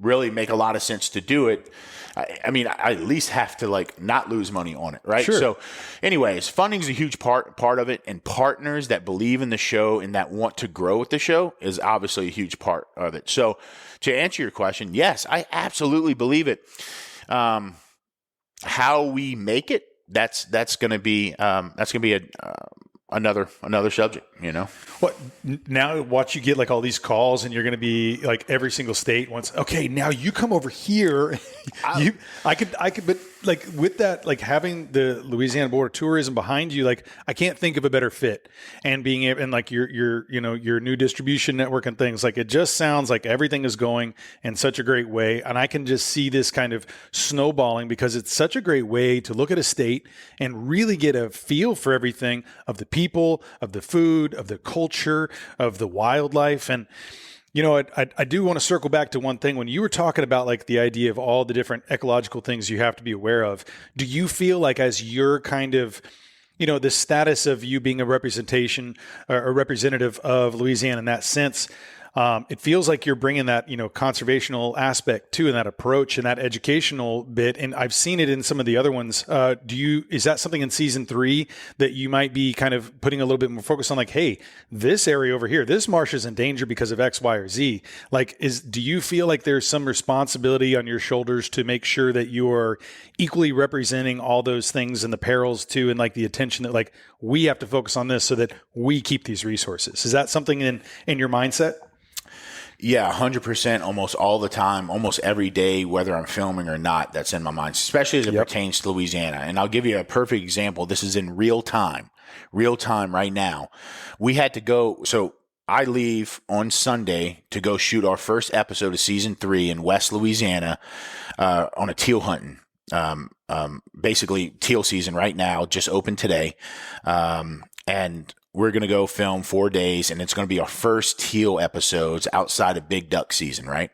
really make a lot of sense to do it. I mean, I at least have to not lose money on it, right? Sure. So anyways, funding is a huge part of it, and partners that believe in the show and that want to grow with the show is obviously a huge part of it. So to answer your question, yes, I absolutely believe it. How we make it, that's going to be another subject, What now? Watch you get all these calls, and you're going to be every single state wants. Okay, now you come over here. I could, but with that, having the Louisiana Board of Tourism behind you, I can't think of a better fit. And being able, and your new distribution network and things, it just sounds like everything is going in such a great way. And I can just see this kind of snowballing because it's such a great way to look at a state and really get a feel for everything of the people, of the food, of the culture, of the wildlife. And I do want to circle back to one thing. When you were talking about the idea of all the different ecological things you have to be aware of, do you feel as you're kind of, the status of you being a representation or a representative of Louisiana in that sense, it feels like you're bringing that, conservational aspect too, and that approach and that educational bit. And I've seen it in some of the other ones. Is that something in season 3 that you might be kind of putting a little bit more focus on? Hey, this area over here, this marsh is in danger because of X, Y, or Z. Do you feel like there's some responsibility on your shoulders to make sure that you are equally representing all those things and the perils too, and the attention that we have to focus on this so that we keep these resources? Is that something in your mindset? Yeah, 100% almost all the time, almost every day, whether I'm filming or not, that's in my mind, especially as it pertains to Louisiana. And I'll give you a perfect example. This is in real time right now. We had to go. So I leave on Sunday to go shoot our first episode of season 3 in West Louisiana on a teal hunting. Basically teal season right now, just opened today. And we're going to go film 4 days, and it's going to be our first teal episodes outside of big duck season, right?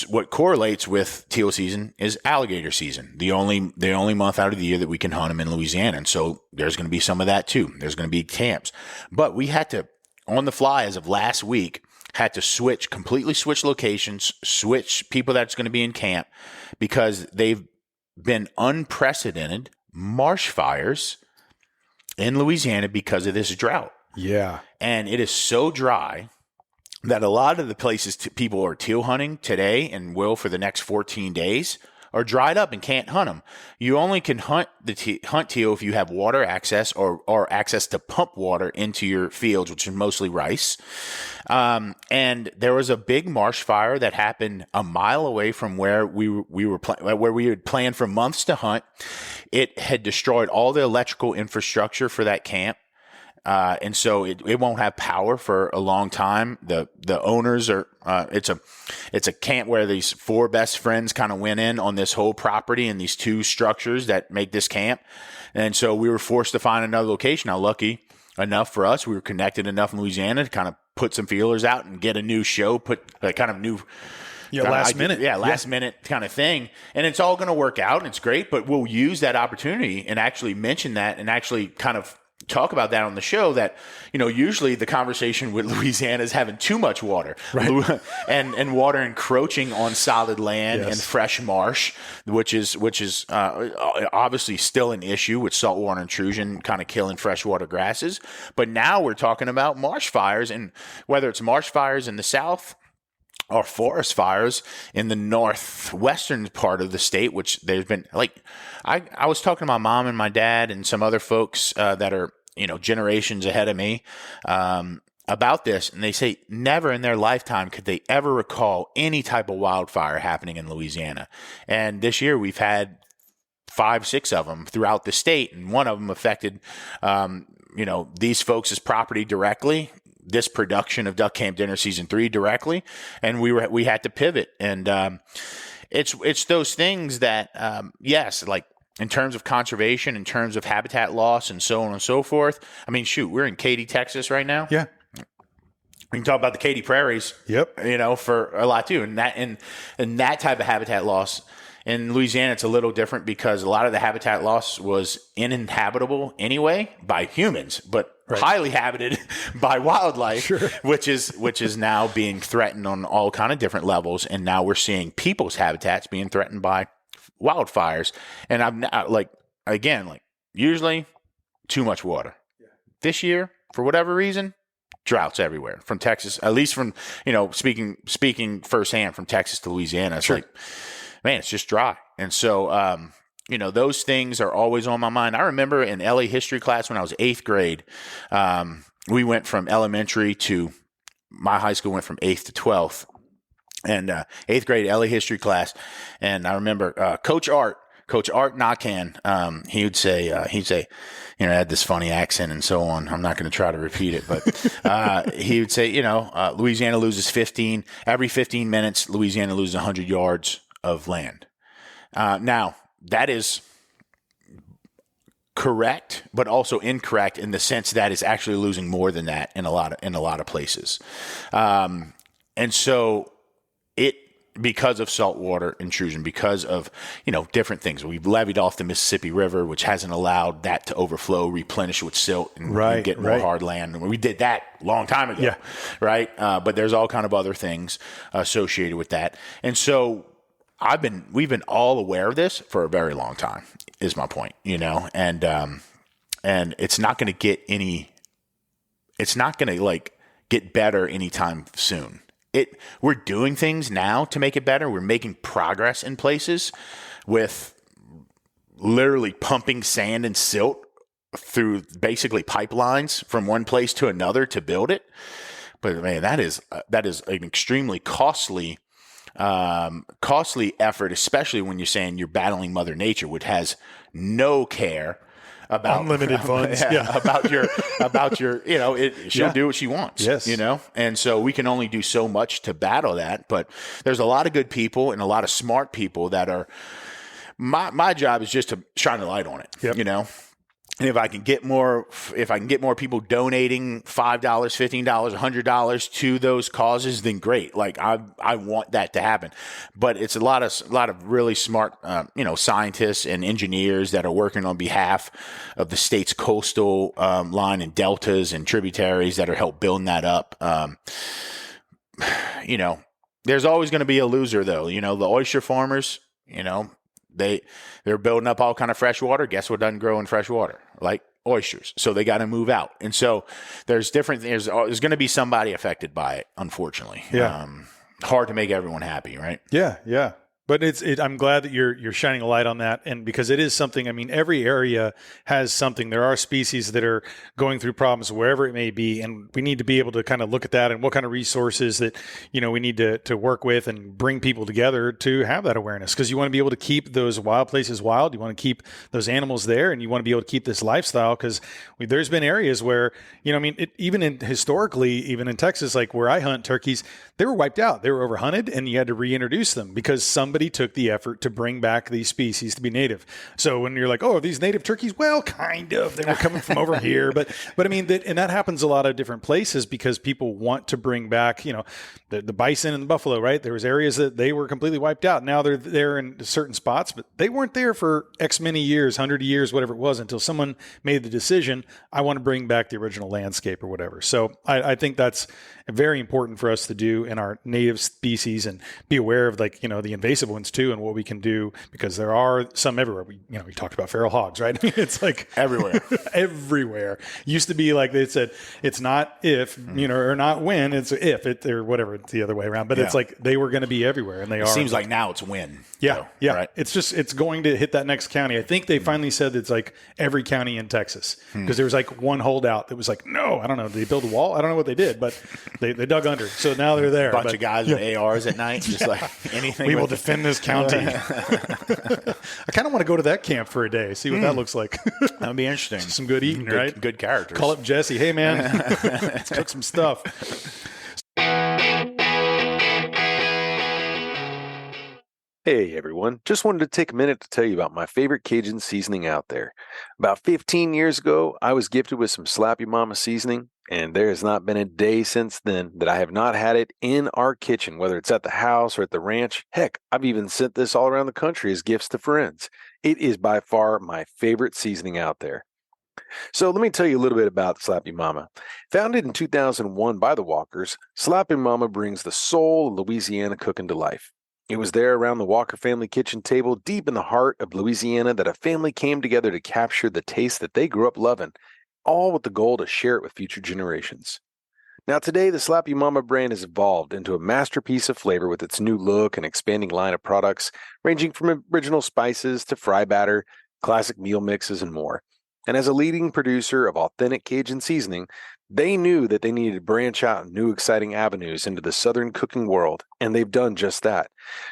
What correlates with teal season is alligator season, the only month out of the year that we can hunt them in Louisiana. And so there's going to be some of that too. There's going to be camps. But we had to, on the fly as of last week, had to completely switch locations, switch people that's going to be in camp, because they've been unprecedented marsh fires in Louisiana because of this drought. Yeah. And it is so dry that a lot of the places people are teal hunting today and will for the next 14 days are dried up and can't hunt them. You only can hunt teal if you have water access or access to pump water into your fields, which is mostly rice. And there was a big marsh fire that happened a mile away from where where we had planned for months to hunt. It had destroyed all the electrical infrastructure for that camp. And so it won't have power for a long time. The owners are, it's a camp where these 4 best friends kind of went in on this whole property and these 2 structures that make this camp. And so we were forced to find another location. Now, lucky enough for us, we were connected enough in Louisiana to kind of put some feelers out and get a new show, last minute kind of thing. And it's all going to work out and it's great, but we'll use that opportunity and actually mention that and actually kind of talk about that on the show, that, usually the conversation with Louisiana is having too much water, right? and water encroaching on solid land and fresh marsh, which is obviously still an issue with saltwater intrusion kind of killing freshwater grasses. But now we're talking about marsh fires, and whether it's marsh fires in the south or forest fires in the northwestern part of the state, which there's been, like, I was talking to my mom and my dad and some other folks that are, generations ahead of me about this. And they say never in their lifetime could they ever recall any type of wildfire happening in Louisiana. And this year we've had 5, 6 of them throughout the state. And one of them affected, these folks' property directly, this production of Duck Camp Dinner Season 3 directly, and we had to pivot. And it's those things that, yes, like in terms of conservation, in terms of habitat loss, and so on and so forth. I mean, shoot, we're in Katy, Texas right now. Yeah. We can talk about the Katy Prairies. Yep. For a lot too, and that type of habitat loss. In Louisiana, it's a little different because a lot of the habitat loss was uninhabitable anyway by humans, but highly habited by wildlife, which is now being threatened on all kind of different levels. And now we're seeing people's habitats being threatened by wildfires. And usually too much water. Yeah. This year, for whatever reason, droughts everywhere from Texas, at least from, speaking firsthand from Texas to Louisiana. It's like, man, it's just dry. And so, those things are always on my mind. I remember in LA history class when I was 8th grade, we went from elementary to my high school went from 8th to 12th, and 8th grade LA history class. And I remember Coach Art Nakan, he would say, I had this funny accent and so on. I'm not going to try to repeat it, but he would say, Louisiana loses every 15 minutes, Louisiana loses 100 yards of land. Now that is correct, but also incorrect in the sense that it's actually losing more than that in a lot of places. And so because of saltwater intrusion, because of, different things, we've levied off the Mississippi River, which hasn't allowed that to overflow, replenish with silt and get more hard land. And we did that a long time ago. Yeah. Right. But there's all kind of other things associated with that. And so we've been all aware of this for a very long time, is my point, and it's not going to get better anytime soon. We're doing things now to make it better. We're making progress in places with literally pumping sand and silt through basically pipelines from one place to another to build it. But man, that is an extremely costly effort, especially when you're saying you're battling Mother Nature, which has no care about unlimited funds. about your she'll do what she wants. Yes. And so we can only do so much to battle that. But there's a lot of good people and a lot of smart people that are. My job is just to shine a light on it. Yep. And if I can get more people donating $5, $15, $100 to those causes, then great. Like I want that to happen. But it's a lot of really smart, scientists and engineers that are working on behalf of the state's coastal line and deltas and tributaries that are help building that up. There's always going to be a loser, though. The oyster farmers, they're building up all kind of fresh water. Guess what doesn't grow in fresh water? Like oysters. So they got to move out. And so there's different things. There's going to be somebody affected by it, unfortunately. Yeah. Hard to make everyone happy, right? Yeah. Yeah. But I'm glad that you're shining a light on that, and because it is something. I mean, every area has something. There are species that are going through problems wherever it may be, and we need to be able to kind of look at that and what kind of resources that we need to work with and bring people together to have that awareness. Because you want to be able to keep those wild places wild. You want to keep those animals there, and you want to be able to keep this lifestyle. Because there's been areas where historically, even in Texas, like where I hunt turkeys, they were wiped out. They were overhunted, and you had to reintroduce them because somebody took the effort to bring back these species to be native. So when you're like, oh, are these native turkeys? Well, kind of. They were coming from over here. But I mean, that happens a lot of different places because people want to bring back, the bison and the buffalo, right? There was areas that they were completely wiped out. Now they're there in certain spots, but they weren't there for X many years, 100 years, whatever it was, until someone made the decision, I want to bring back the original landscape or whatever. So I think that's very important for us to do in our native species and be aware of the invasive ones too and what we can do, because there are some everywhere. We talked about feral hogs, right? I mean, it's like everywhere. Everywhere. Used to be like they said, it's not if, or not when, it's if it or whatever, it's the other way around. But it's like they were going to be everywhere, and they are. It seems like now it's when. Yeah. Though, yeah. Right? It's going to hit that next county. I think they finally said it's like every county in Texas, because there was like one holdout that was like, no, I don't know. Did they build a wall? I don't know what they did, but they dug under. So now they're there. Bunch of guys with ARs at night, just like anything. We will defend this county. I kind of want to go to that camp for a day, see what that looks like. That would be interesting. Some good eating, right? Good characters. Call up Jesse. Hey, man, let's cook some stuff. Hey everyone, just wanted to take a minute to tell you about my favorite Cajun seasoning out there. About 15 years ago, I was gifted with some Slappy Mama seasoning, and there has not been a day since then that I have not had it in our kitchen, whether it's at the house or at the ranch. Heck, I've even sent this all around the country as gifts to friends. It is by far my favorite seasoning out there. So let me tell you a little bit about Slappy Mama. Founded in 2001 by the Walkers, Slappy Mama brings the soul of Louisiana cooking to life. It was there around the Walker family kitchen table, deep in the heart of Louisiana, that a family came together to capture the taste that they grew up loving, all with the goal to share it with future generations. Now today, the Slappy Mama brand has evolved into a masterpiece of flavor with its new look and expanding line of products, ranging from original spices to fry batter, classic meal mixes, and more. And as a leading producer of authentic Cajun seasoning, they knew that they needed to branch out in new exciting avenues into the Southern cooking world, and they've done just that.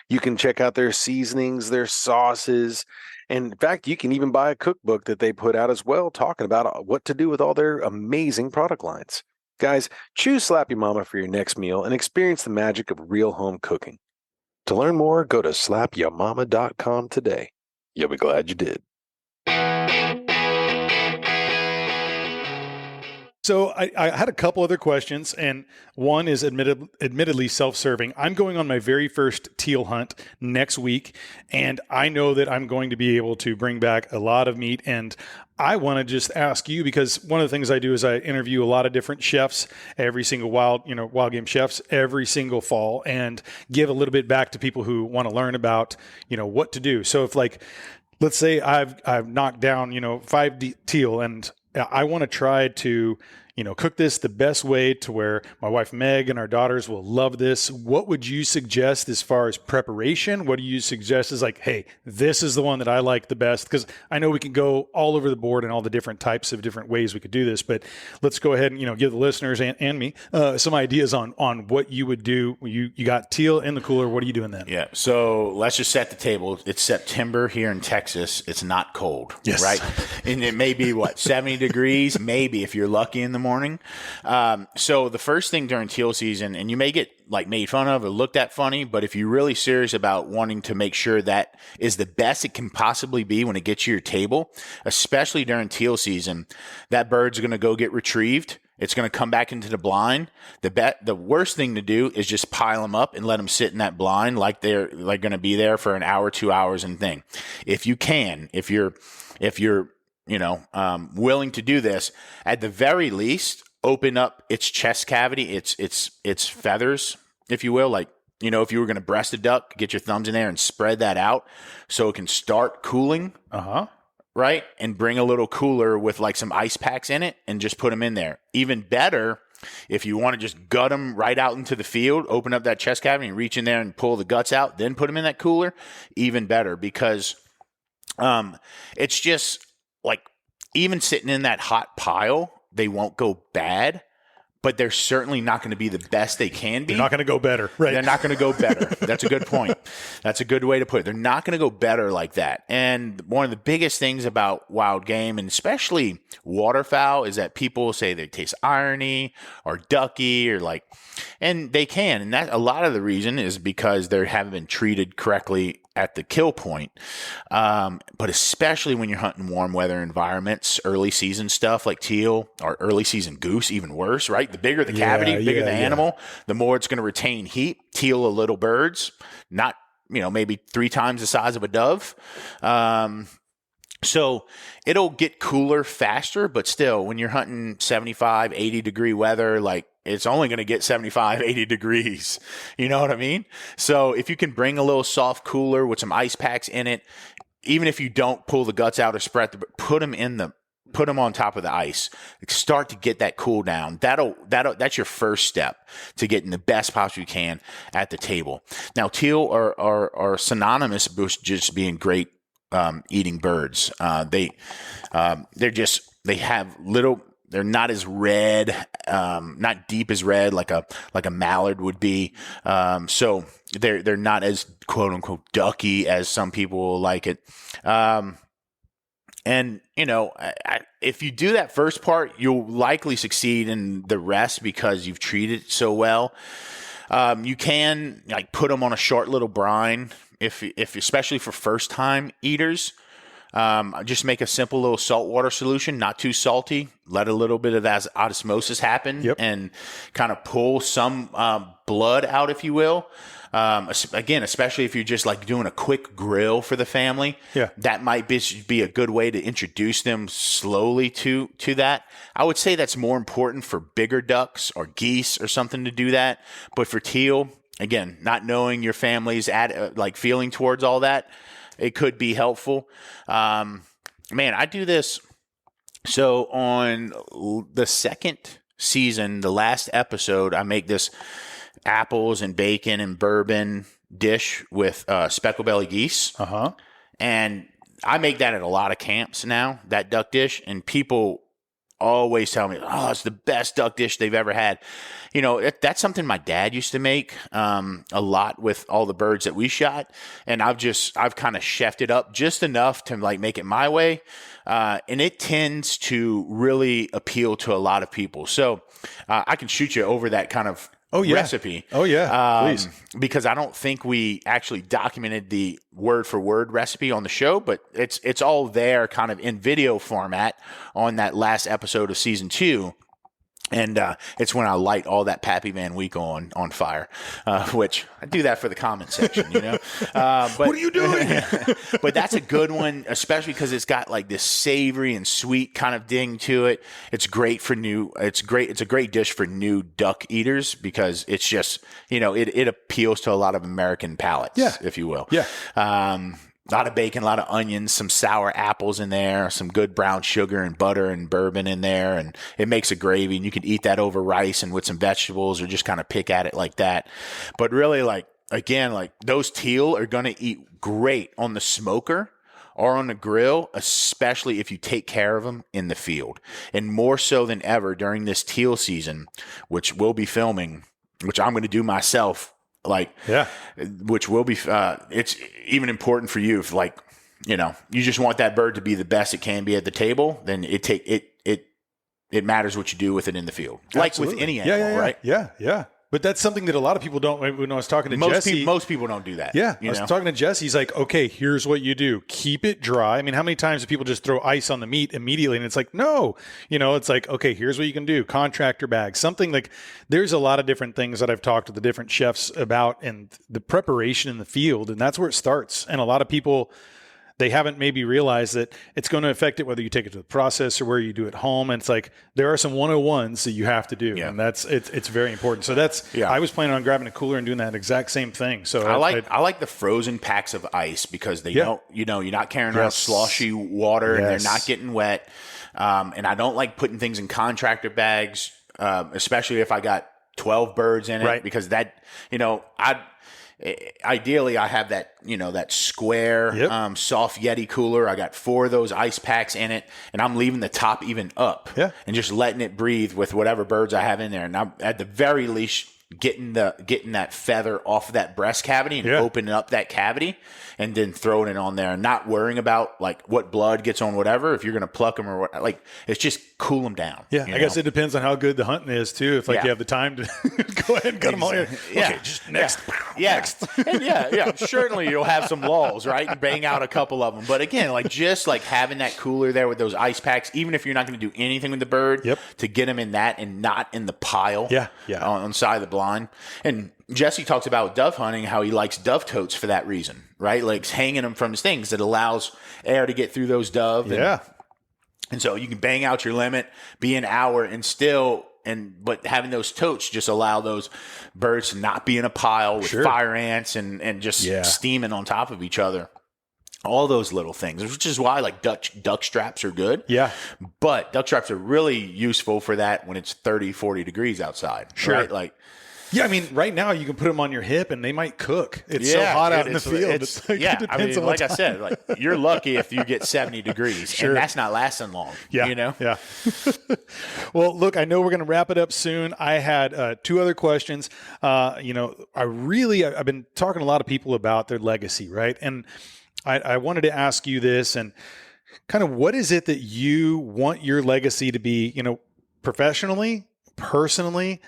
You can check out their seasonings, their sauces, and in fact, you can even buy a cookbook that they put out as well, talking about what to do with all their amazing product lines. Guys, choose Slappy Mama for your next meal and experience the magic of real home cooking. To learn more, go to slapyamama.com today. You'll be glad you did. So I had a couple other questions, and one is admittedly self-serving. I'm going on my very first teal hunt next week, and I know that I'm going to be able to bring back a lot of meat, and I want to just ask you, because one of the things I do is I interview a lot of different chefs, every single wild game chefs every single fall, and give a little bit back to people who want to learn about, what to do. So if let's say I've knocked down, 5 teal, and I want to try to, cook this the best way to where my wife Meg and our daughters will love this, what would you suggest as far as preparation? What do you suggest is like, hey, this is the one that I like the best? Because I know we can go all over the board and all the different types of different ways we could do this, but let's go ahead and, give the listeners and me some ideas on what you would do. You got teal in the cooler. What are you doing then? Yeah. So let's just set the table. It's September here in Texas. It's not cold, yes. Right? And it may be 70 degrees, maybe if you're lucky in the morning. So the first thing during teal season, and you may get made fun of or looked at funny, but if you're really serious about wanting to make sure that is the best it can possibly be when it gets to your table, especially during teal season, that bird's going to go get retrieved. It's going to come back into the blind. The worst thing to do is just pile them up and let them sit in that blind like they're going to be there for an hour, 2 hours and thing. If you can, if you're willing to do this, at the very least, open up its chest cavity, its feathers, if you will. If you were going to breast a duck, get your thumbs in there and spread that out so it can start cooling. Right? And bring a little cooler with some ice packs in it and just put them in there. Even better, if you want to just gut them right out into the field, open up that chest cavity and reach in there and pull the guts out, then put them in that cooler, even better, because it's just even sitting in that hot pile, they won't go bad, but they're certainly not going to be the best they can be. They're not going to go better, right? They're not going to go better. That's a good point. That's a good way to put it. They're not going to go better like that. And one of the biggest things about wild game, and especially waterfowl, is that people say they taste irony or ducky and they can. And that a lot of the reason is because they haven't been treated correctly at the kill point. But especially when you're hunting warm weather environments, early season stuff like teal or early season goose, even worse, right? The bigger the cavity, the bigger the animal, the more it's going to retain heat. Teal are little birds, not, maybe 3 times the size of a dove. So it'll get cooler faster, but still when you're hunting 75, 80 degree weather, it's only going to get 75, 80 degrees. You know what I mean? So if you can bring a little soft cooler with some ice packs in it, even if you don't pull the guts out or spread put them on top of the ice. Start to get that cool down. That's your first step to getting the best possible you can at the table. Now, teal are synonymous with just being great eating birds. They're not as red, not deep as red like a mallard would be. So they're not as quote unquote ducky as some people will like it. And if you do that first part, you'll likely succeed in the rest because you've treated it so well. You can put them on a short little brine if especially for first time eaters. Just make a simple little saltwater solution, not too salty. Let a little bit of that osmosis happen and kind of pull some blood out, if you will. Again, especially if you're just doing a quick grill for the family, that might be a good way to introduce them slowly to that. I would say that's more important for bigger ducks or geese or something to do that. But for teal, again, not knowing your family's feeling towards all that, it could be helpful. Man, I do this. So on the second season, the last episode, I make this apples and bacon and bourbon dish with speckle belly geese. And I make that at a lot of camps now, that duck dish. And people always tell me, oh, it's the best duck dish they've ever had. That's something my dad used to make a lot with all the birds that we shot. And I've kind of chefed it up just enough to make it my way. And it tends to really appeal to a lot of people. So I can shoot you over that kind of recipe. Oh, yeah. Please. Because I don't think we actually documented the word for word recipe on the show, but it's all there kind of in video format on that last episode of season 2. And it's when I light all that Pappy Van Winkle on fire, which I do that for the comment section, But, what are you doing? But that's a good one, especially because it's got this savory and sweet kind of ding to it. It's great for It's a great dish for new duck eaters because it's just, it appeals to a lot of American palates, if you will. Yeah. A lot of bacon, a lot of onions, some sour apples in there, some good brown sugar and butter and bourbon in there. And it makes a gravy, and you can eat that over rice and with some vegetables, or just kind of pick at it like that. But really, like, again, like those teal are going to eat great on the smoker or on the grill, especially if you take care of them in the field. And more so than ever during this teal season, which we'll be filming, which I'm going to do myself. Which will be, it's even important for you if, like, you know, you just want that bird to be the best it can be at the table, then it matters what you do with it in the field. Like with any animal, right? Yeah. But that's something that a lot of people don't. When I was talking to Jesse, most people don't do that. Yeah, I was talking to Jesse. He's like, okay, here's what you do: keep it dry. I mean, how many times do people just throw ice on the meat immediately? And it's like, no, it's like, okay, here's what you can do: contractor bag, something like. There's a lot of different things that I've talked to the different chefs about, and the preparation in the field, and that's where it starts. And a lot of people, they haven't maybe realized that it's going to affect it whether you take it to the process or where you do it at home. And it's like, there are some 101s that you have to do. Yeah. And it's very important. So I was planning on grabbing a cooler and doing that exact same thing. So I like the frozen packs of ice because they don't, you're not carrying around sloshy water and they're not getting wet. And I don't like putting things in contractor bags, especially if I got 12 birds in it, because that, ideally I have that, that square, soft Yeti cooler. I got 4 of those ice packs in it, and I'm leaving the top even up and just letting it breathe with whatever birds I have in there. And I'm at the very least getting that feather off of that breast cavity and opening up that cavity and then throwing it on there and not worrying about like what blood gets on whatever, if you're going to pluck them or what, like it's just cool them down. Yeah. I guess it depends on how good the hunting is too. If you have the time to go ahead and cut them all in. Yeah. Okay, just next. Yeah. Next. And certainly you'll have some lulls, right? And bang out a couple of them. But again, like just like having that cooler there with those ice packs, even if you're not going to do anything with the bird, to get them in that and not in the pile on the side of the blind. And Jesse talks about dove hunting, how he likes dove totes for that reason, right? Like hanging them from his things that allows air to get through those dove. And so you can bang out your limit, be an hour and still, but having those totes just allow those birds to not be in a pile with fire ants and just steaming on top of each other. All those little things, which is why like duck straps are good. Yeah. But duck straps are really useful for that when it's 30, 40 degrees outside. Sure. Right? Like, yeah, I mean, right now you can put them on your hip and they might cook. It's so hot out in the field. I mean, like I said, like you're lucky if you get 70 degrees, and that's not lasting long. Yeah, Yeah. Well, look, I know we're going to wrap it up soon. I had 2 other questions. I've been talking to a lot of people about their legacy, right? And I wanted to ask you this, and kind of what is it that you want your legacy to be, professionally, personally?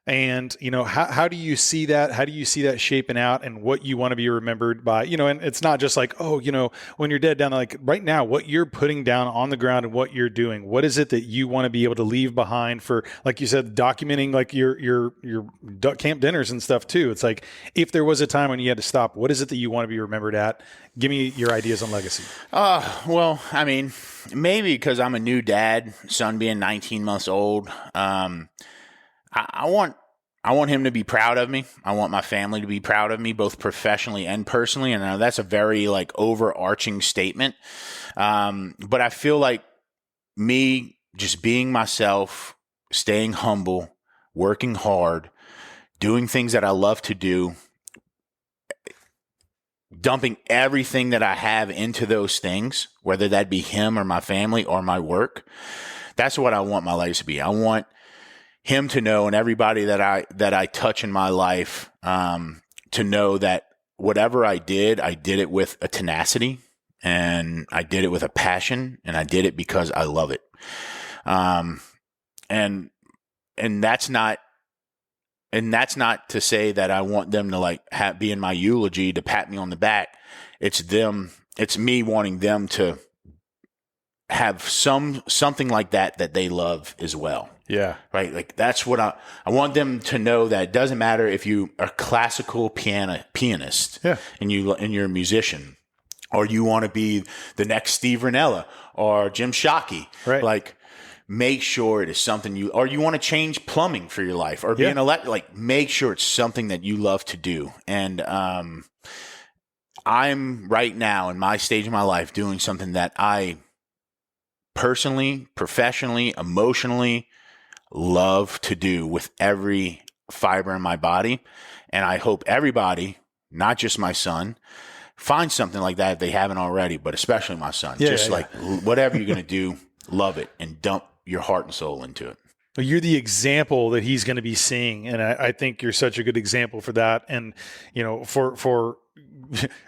And, how do you see that? How do you see that shaping out and what you want to be remembered by? And it's not just like, when you're dead down, like right now, what you're putting down on the ground and what you're doing, what is it that you want to be able to leave behind for, like you said, documenting like your duck camp dinners and stuff too. It's like, if there was a time when you had to stop, what is it that you want to be remembered at? Give me your ideas on legacy. Well, I mean, maybe because I'm a new dad, son being 19 months old. I want him to be proud of me. I want my family to be proud of me, both professionally and personally. And I know that's a very like overarching statement. But I feel like me just being myself, staying humble, working hard, doing things that I love to do, dumping everything that I have into those things, whether that be him or my family or my work. That's what I want my legacy to be. I want him to know, and everybody that I touch in my life, to know that whatever I did it with a tenacity, and I did it with a passion, and I did it because I love it. And that's not to say that I want them to like be in my eulogy to pat me on the back. It's me wanting them to have something like that they love as well. Yeah. Right. Like that's what I want them to know, that it doesn't matter if you are a classical pianist and you're a musician, or you want to be the next Steve Ranella or Jim Shockey. Right. Like, make sure it is something or you want to change plumbing for your life or be an make sure it's something that you love to do. And, I'm right now in my stage of my life doing something that I personally, professionally, emotionally love to do with every fiber in my body. And I hope everybody, not just my son, finds something like that if they haven't already, but especially my son. Like whatever you're going to do, love it and dump your heart and soul into it. Well, you're the example that he's going to be seeing. And I think you're such a good example for that. And, for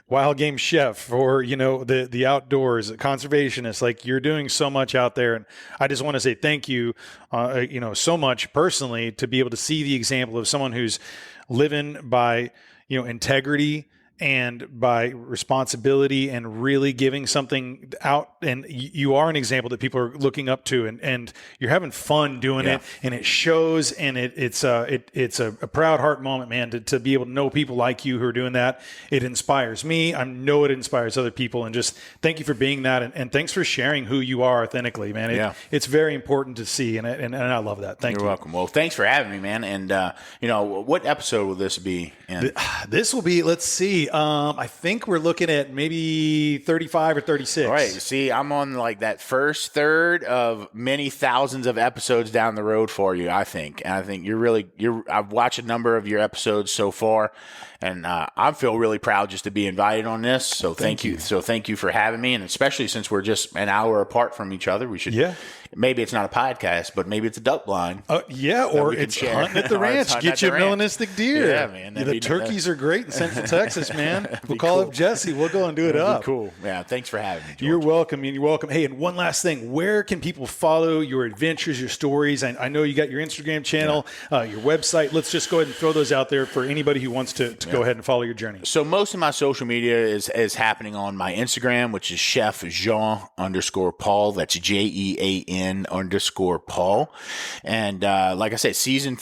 wild game chef, for, the outdoors, conservationist, like you're doing so much out there. And I just want to say thank you, so much personally to be able to see the example of someone who's living by, integrity and by responsibility and really giving something out. And you are an example that people are looking up to, and you're having fun doing it, and it shows. And it's a proud heart moment, man, to be able to know people like you who are doing that. It inspires me. I know it inspires other people, and just thank you for being that. And thanks for sharing who you are authentically, man. It's very important to see. And I love that. Thank you. You're welcome. Well, thanks for having me, man. And, what episode will this be in? This will be, let's see. I think we're looking at maybe 35 or 36. All right. See, I'm on like that first third of many thousands of episodes down the road for you, I think. And I think I've watched a number of your episodes so far, and I feel really proud just to be invited on this. So thank you. So thank you for having me. And especially since we're just an hour apart from each other, we should, maybe it's not a podcast, but maybe it's a duck blind. Or it's hunting at the ranch. Get you a melanistic deer. Yeah, man. The turkeys are great in Central Texas, man. We'll call up Jesse. We'll go and do it up. Cool. Yeah. Thanks for having me, George. You're welcome. You're welcome. Hey, and one last thing. Where can people follow your adventures, your stories? I know you got your Instagram channel, your website. Let's just go ahead and throw those out there for anybody who wants to go ahead and follow your journey. So most of my social media is happening on my Instagram, which is Chef Jean_Paul. That's JEAN_Paul. And like I said, season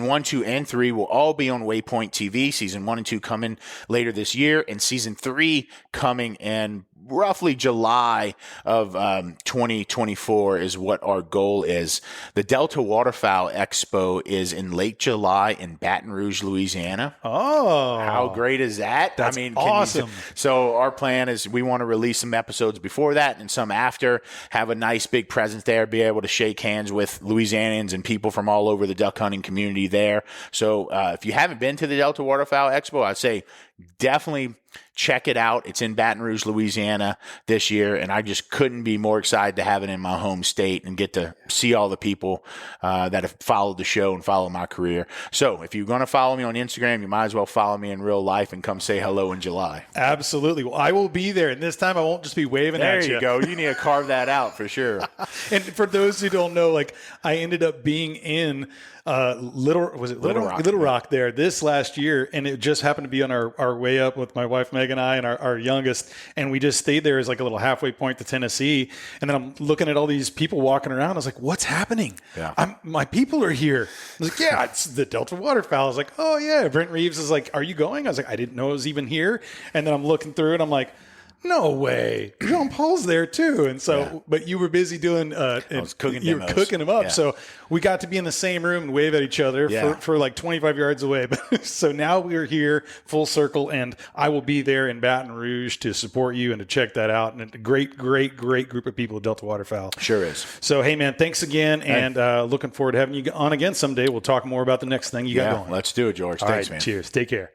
1, 2, and 3 will all be on Waypoint TV. Season 1 and 2 coming later this year, and season 3 coming in roughly July of 2024 is what our goal is. The Delta Waterfowl Expo is in late July in Baton Rouge, Louisiana. Oh, how great is that? That's awesome. So our plan is we want to release some episodes before that and some after, have a nice big presence there, be able to shake hands with Louisianians and people from all over the duck hunting community there. So if you haven't been to the Delta Waterfowl Expo, I'd say definitely check it out. It's in Baton Rouge, Louisiana this year, and I just couldn't be more excited to have it in my home state and get to see all the people that have followed the show and followed my career. So if you're going to follow me on Instagram, you might as well follow me in real life and come say hello in July. Absolutely. Well, I will be there, and this time I won't just be waving at you. There you go. You need to carve that out for sure. And for those who don't know, I ended up being in Little Rock there this last year, and it just happened to be on our way up with my wife Meg and I and our youngest, and we just stayed there as like a little halfway point to Tennessee. And then I'm looking at all these people walking around. I was like, what's happening? My people are here. I was like, yeah, it's the Delta Waterfowl. I was like, oh yeah. Brent Reeves is like, are you going? I was like, I didn't know it was even here. And then I'm looking through and I'm like, no way. Jean-Paul's there too. And so, but you were busy doing, I was cooking you were cooking them up. Yeah. So we got to be in the same room and wave at each other for like 25 yards away. So now we're here full circle, and I will be there in Baton Rouge to support you and to check that out. And a great group of people at Delta Waterfowl. Sure is. So, hey man, thanks again. And looking forward to having you on again someday. We'll talk more about the next thing you got going. Let's do it, George. Thanks, man. Cheers. Take care.